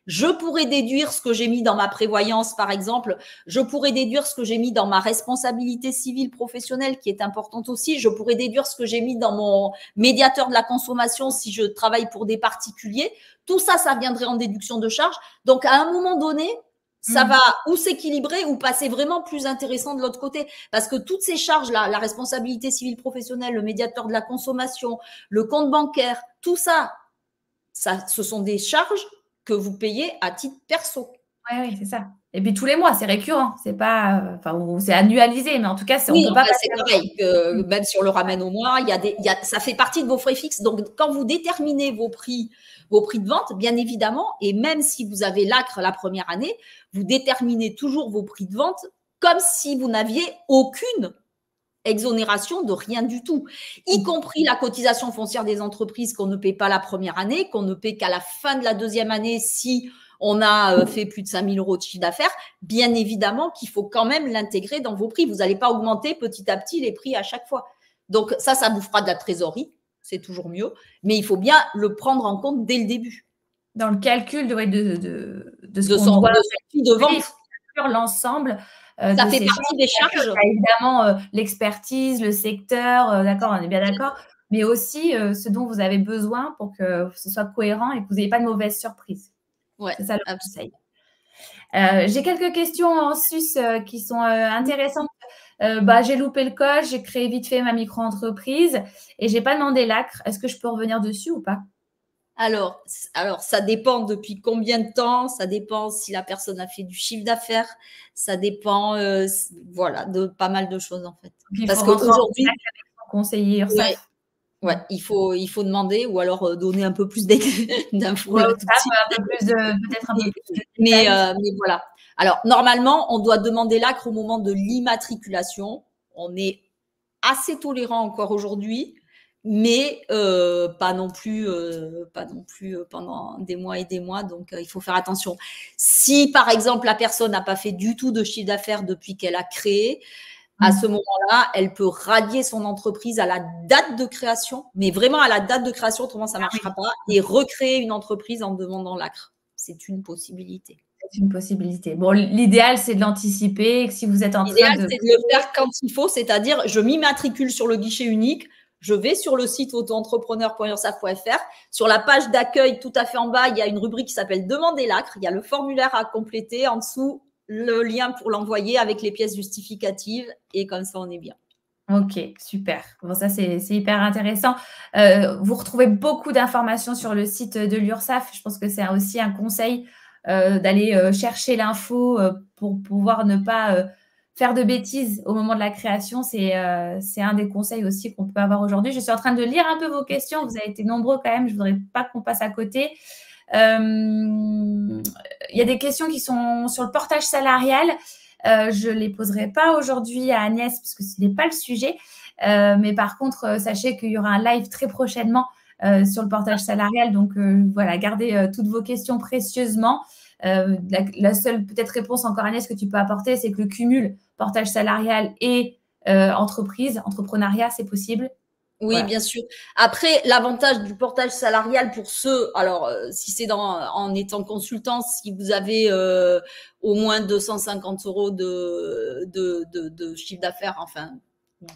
Je pourrais déduire ce que j'ai mis dans ma prévoyance, par exemple. Je pourrais déduire ce que j'ai mis dans ma responsabilité civile professionnelle, qui est importante aussi. Je pourrais déduire ce que j'ai mis dans mon médiateur de la consommation si je travaille pour des particuliers. Tout ça, ça viendrait en déduction de charges. Donc, à un moment donné, ça va ou s'équilibrer ou passer vraiment plus intéressant de l'autre côté. Parce que toutes ces charges-là, la responsabilité civile professionnelle, le médiateur de la consommation, le compte bancaire, tout ça, ce sont des charges que vous payez à titre perso. Oui, c'est ça. Et puis tous les mois, c'est récurrent. C'est pas, c'est annualisé, mais en tout cas, on peut pas passer. C'est pareil. Même si on le ramène au mois, ça fait partie de vos frais fixes. Donc, quand vous déterminez vos prix de vente, bien évidemment, et même si vous avez l'ACRE la première année, vous déterminez toujours vos prix de vente comme si vous n'aviez aucune exonération de rien du tout, y compris la cotisation foncière des entreprises qu'on ne paie pas la première année, qu'on ne paie qu'à la fin de la deuxième année si on a fait plus de 5 000 € de chiffre d'affaires. Bien évidemment qu'il faut quand même l'intégrer dans vos prix. Vous n'allez pas augmenter petit à petit les prix à chaque fois. Donc ça vous fera de la trésorerie. C'est toujours mieux, mais il faut bien le prendre en compte dès le début. Dans le calcul de son prix de vente, sur l'ensemble. Ça fait partie des charges. Évidemment, l'expertise, le secteur, d'accord, on est bien d'accord, mais aussi ce dont vous avez besoin pour que ce soit cohérent et que vous n'ayez pas de mauvaises surprises. Ouais, c'est ça le conseil. J'ai quelques questions en sus qui sont intéressantes. J'ai loupé le code, j'ai créé vite fait ma micro-entreprise et j'ai pas demandé l'ACRE. Est-ce que je peux revenir dessus ou pas? Alors, ça dépend depuis combien de temps, ça dépend si la personne a fait du chiffre d'affaires, ça dépend, de pas mal de choses en fait. Parce qu'aujourd'hui, conseiller ouais, il faut demander ou alors donner un peu plus d'infos. Mais voilà. Alors, normalement, on doit demander l'ACRE au moment de l'immatriculation. On est assez tolérant encore aujourd'hui, mais pas non plus pendant des mois et des mois. Donc, il faut faire attention. Si, par exemple, la personne n'a pas fait du tout de chiffre d'affaires depuis qu'elle a créé, à ce moment-là, elle peut radier son entreprise à la date de création, mais vraiment à la date de création, autrement ça ne marchera pas, et recréer une entreprise en demandant l'ACRE. C'est une possibilité. C'est une possibilité. Bon, l'idéal, c'est de l'anticiper. Si vous êtes en train l'idéal, c'est de le faire quand il faut, c'est-à-dire je m'immatricule sur le guichet unique, je vais sur le site auto-entrepreneur.ursaf.fr. Sur la page d'accueil, tout à fait en bas, il y a une rubrique qui s'appelle « Demander l'ACRE ». Il y a le formulaire à compléter. En dessous, le lien pour l'envoyer avec les pièces justificatives et comme ça, on est bien. Ok, super. Bon, ça, c'est hyper intéressant. Vous retrouvez beaucoup d'informations sur le site de l'URSSAF. Je pense que c'est aussi un conseil d'aller chercher l'info pour pouvoir ne pas faire de bêtises au moment de la création. C'est un des conseils aussi qu'on peut avoir aujourd'hui. Je suis en train de lire un peu vos questions. Vous avez été nombreux quand même. Je ne voudrais pas qu'on passe à côté. Il y a des questions qui sont sur le portage salarial. Je ne les poserai pas aujourd'hui à Agnès parce que ce n'est pas le sujet. Mais par contre, sachez qu'il y aura un live très prochainement sur le portage salarial. Donc, voilà, gardez toutes vos questions précieusement. La seule peut-être réponse encore, Agnès, que tu peux apporter, c'est que le cumul portage salarial et entrepreneuriat, c'est possible. Oui, voilà. Bien sûr. Après, l'avantage du portage salarial pour ceux, alors si c'est en étant consultant, si vous avez au moins 250 € de chiffre d'affaires, enfin,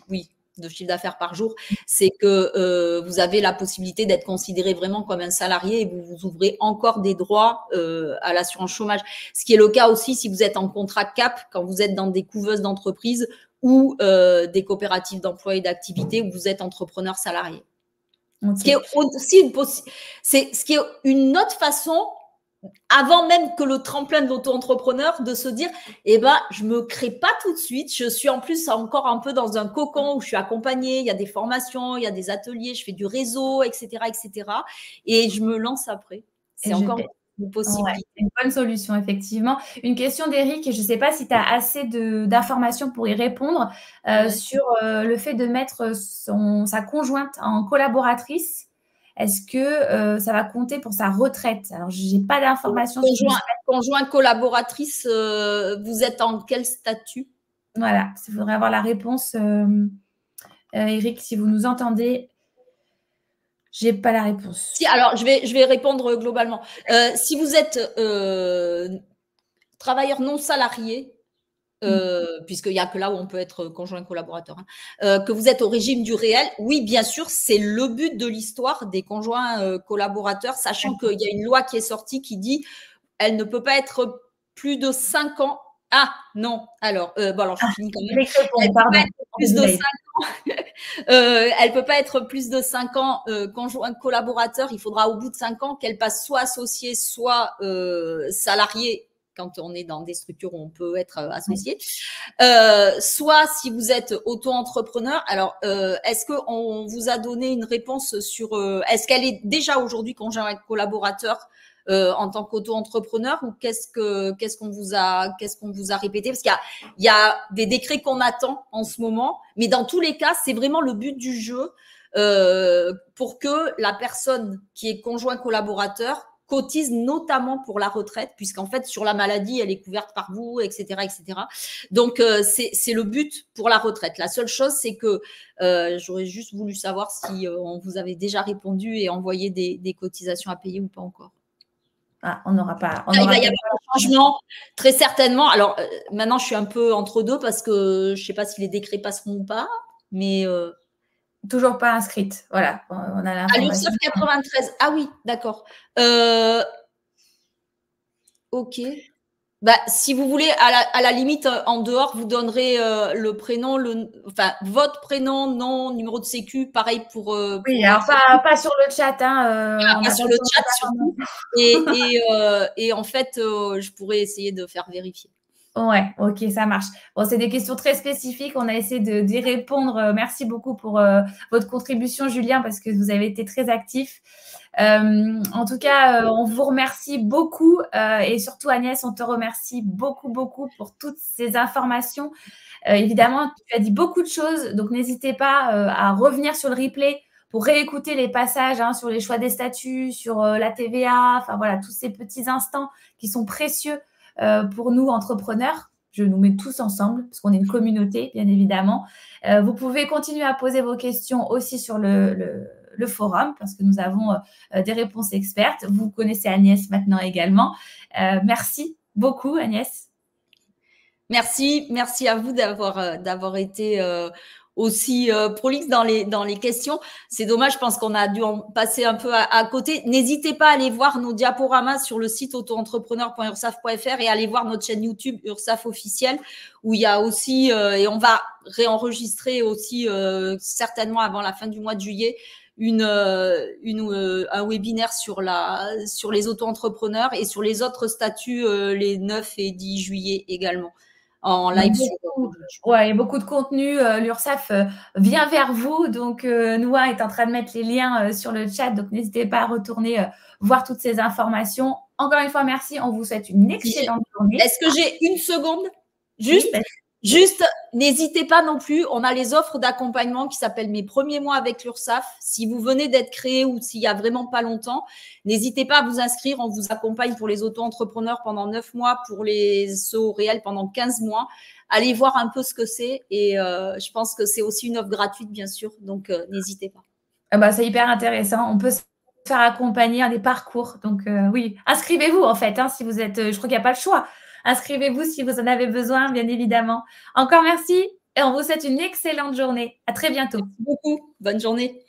oui, de chiffre d'affaires par jour, c'est que vous avez la possibilité d'être considéré vraiment comme un salarié et vous vous ouvrez encore des droits à l'assurance chômage. Ce qui est le cas aussi si vous êtes en contrat CAP, quand vous êtes dans des couveuses d'entreprise ou des coopératives d'emploi et d'activité où vous êtes entrepreneur salarié. Okay. Ce qui est aussi ce qui est une autre façon, avant même que le tremplin de l'auto-entrepreneur, de se dire, eh ben, je me crée pas tout de suite. Je suis en plus encore un peu dans un cocon où je suis accompagnée. Il y a des formations, il y a des ateliers, je fais du réseau, etc., etc. Et je me lance après. C'est encore une possibilité. Ouais, une bonne solution, effectivement. Une question d'Eric, et je ne sais pas si tu as assez d'informations pour y répondre, sur le fait de mettre sa conjointe en collaboratrice. Est-ce que ça va compter pour sa retraite? Alors, je n'ai pas d'informations. Conjoint collaboratrice, vous êtes en quel statut? Voilà, il faudrait avoir la réponse. Eric, si vous nous entendez, je n'ai pas la réponse. Si, alors, je vais répondre globalement. Si vous êtes travailleur non salarié, puisqu'il n'y a que là où on peut être conjoint collaborateur, que vous êtes au régime du réel, oui, bien sûr, c'est le but de l'histoire des conjoints collaborateurs, sachant qu'il y a une loi qui est sortie qui dit elle ne peut pas être plus de 5 ans. Ah, non, alors, alors je finis quand même. Elle peut pas être plus de 5 ans conjoint collaborateur. Il faudra au bout de 5 ans qu'elle passe soit associée, soit salariée, quand on est dans des structures où on peut être associé. Soit si vous êtes auto-entrepreneur, alors est-ce qu'on vous a donné une réponse sur est-ce qu'elle est déjà aujourd'hui conjoint collaborateur en tant qu'auto-entrepreneur, ou qu'est-ce qu'on vous a répété? Parce qu'il y a des décrets qu'on attend en ce moment, mais dans tous les cas, c'est vraiment le but du jeu pour que la personne qui est conjoint collaborateur cotise notamment pour la retraite, puisqu'en fait, sur la maladie, elle est couverte par vous, etc., etc. Donc, c'est le but pour la retraite. La seule chose, c'est que j'aurais juste voulu savoir si on vous avait déjà répondu et envoyé des cotisations à payer ou pas encore. Ah, on n'aura pas. Il va y avoir un changement, très certainement. Alors, maintenant, je suis un peu entre deux parce que je ne sais pas si les décrets passeront ou pas, mais… toujours pas inscrite. Voilà, on a l'information. À l'URSSAF 93. Ah oui, d'accord. Ok. Bah, si vous voulez, à la limite, en dehors, vous donnerez le prénom, enfin, votre prénom, nom, numéro de sécu, pareil pour… oui, alors pas sur le chat. Pas sur le chat, surtout. Et en fait, je pourrais essayer de faire vérifier. Ouais, ok, ça marche. Bon, c'est des questions très spécifiques. On a essayé d'y répondre. Merci beaucoup pour votre contribution, Julien, parce que vous avez été très actif. En tout cas, on vous remercie beaucoup et surtout, Agnès, on te remercie beaucoup, beaucoup pour toutes ces informations. Évidemment, tu as dit beaucoup de choses, donc n'hésitez pas à revenir sur le replay pour réécouter les passages sur les choix des statuts, sur la TVA, enfin voilà, tous ces petits instants qui sont précieux pour nous, entrepreneurs. Je nous mets tous ensemble parce qu'on est une communauté, bien évidemment. Vous pouvez continuer à poser vos questions aussi sur le forum parce que nous avons des réponses expertes. Vous connaissez Agnès maintenant également. Merci beaucoup, Agnès. Merci à vous d'avoir été aussi prolixe dans les questions. C'est dommage, je pense qu'on a dû en passer un peu à côté. N'hésitez pas à aller voir nos diaporamas sur le site autoentrepreneur.ursaf.fr et aller voir notre chaîne YouTube Ursaf officielle, où il y a aussi, et on va réenregistrer aussi certainement avant la fin du mois de juillet, un webinaire sur les auto-entrepreneurs et sur les autres statuts les 9 et 10 juillet également. En live. Il y a beaucoup de contenu. L'URSSAF vient vers vous. Donc, Noah est en train de mettre les liens sur le chat. Donc, n'hésitez pas à retourner voir toutes ces informations. Encore une fois, merci. On vous souhaite une excellente journée. Est-ce que j'ai une seconde? Juste, n'hésitez pas non plus. On a les offres d'accompagnement qui s'appellent Mes premiers mois avec l'URSSAF. Si vous venez d'être créé ou s'il y a vraiment pas longtemps, n'hésitez pas à vous inscrire. On vous accompagne pour les auto-entrepreneurs pendant 9 mois, pour ceux au réel pendant 15 mois. Allez voir un peu ce que c'est. Et je pense que c'est aussi une offre gratuite, bien sûr. Donc, n'hésitez pas. C'est hyper intéressant. On peut se faire accompagner à des parcours. Donc, oui, inscrivez-vous en fait. Si vous êtes, je crois qu'il n'y a pas le choix. Inscrivez-vous si vous en avez besoin, bien évidemment. Encore merci et on vous souhaite une excellente journée. À très bientôt. Merci beaucoup. Bonne journée.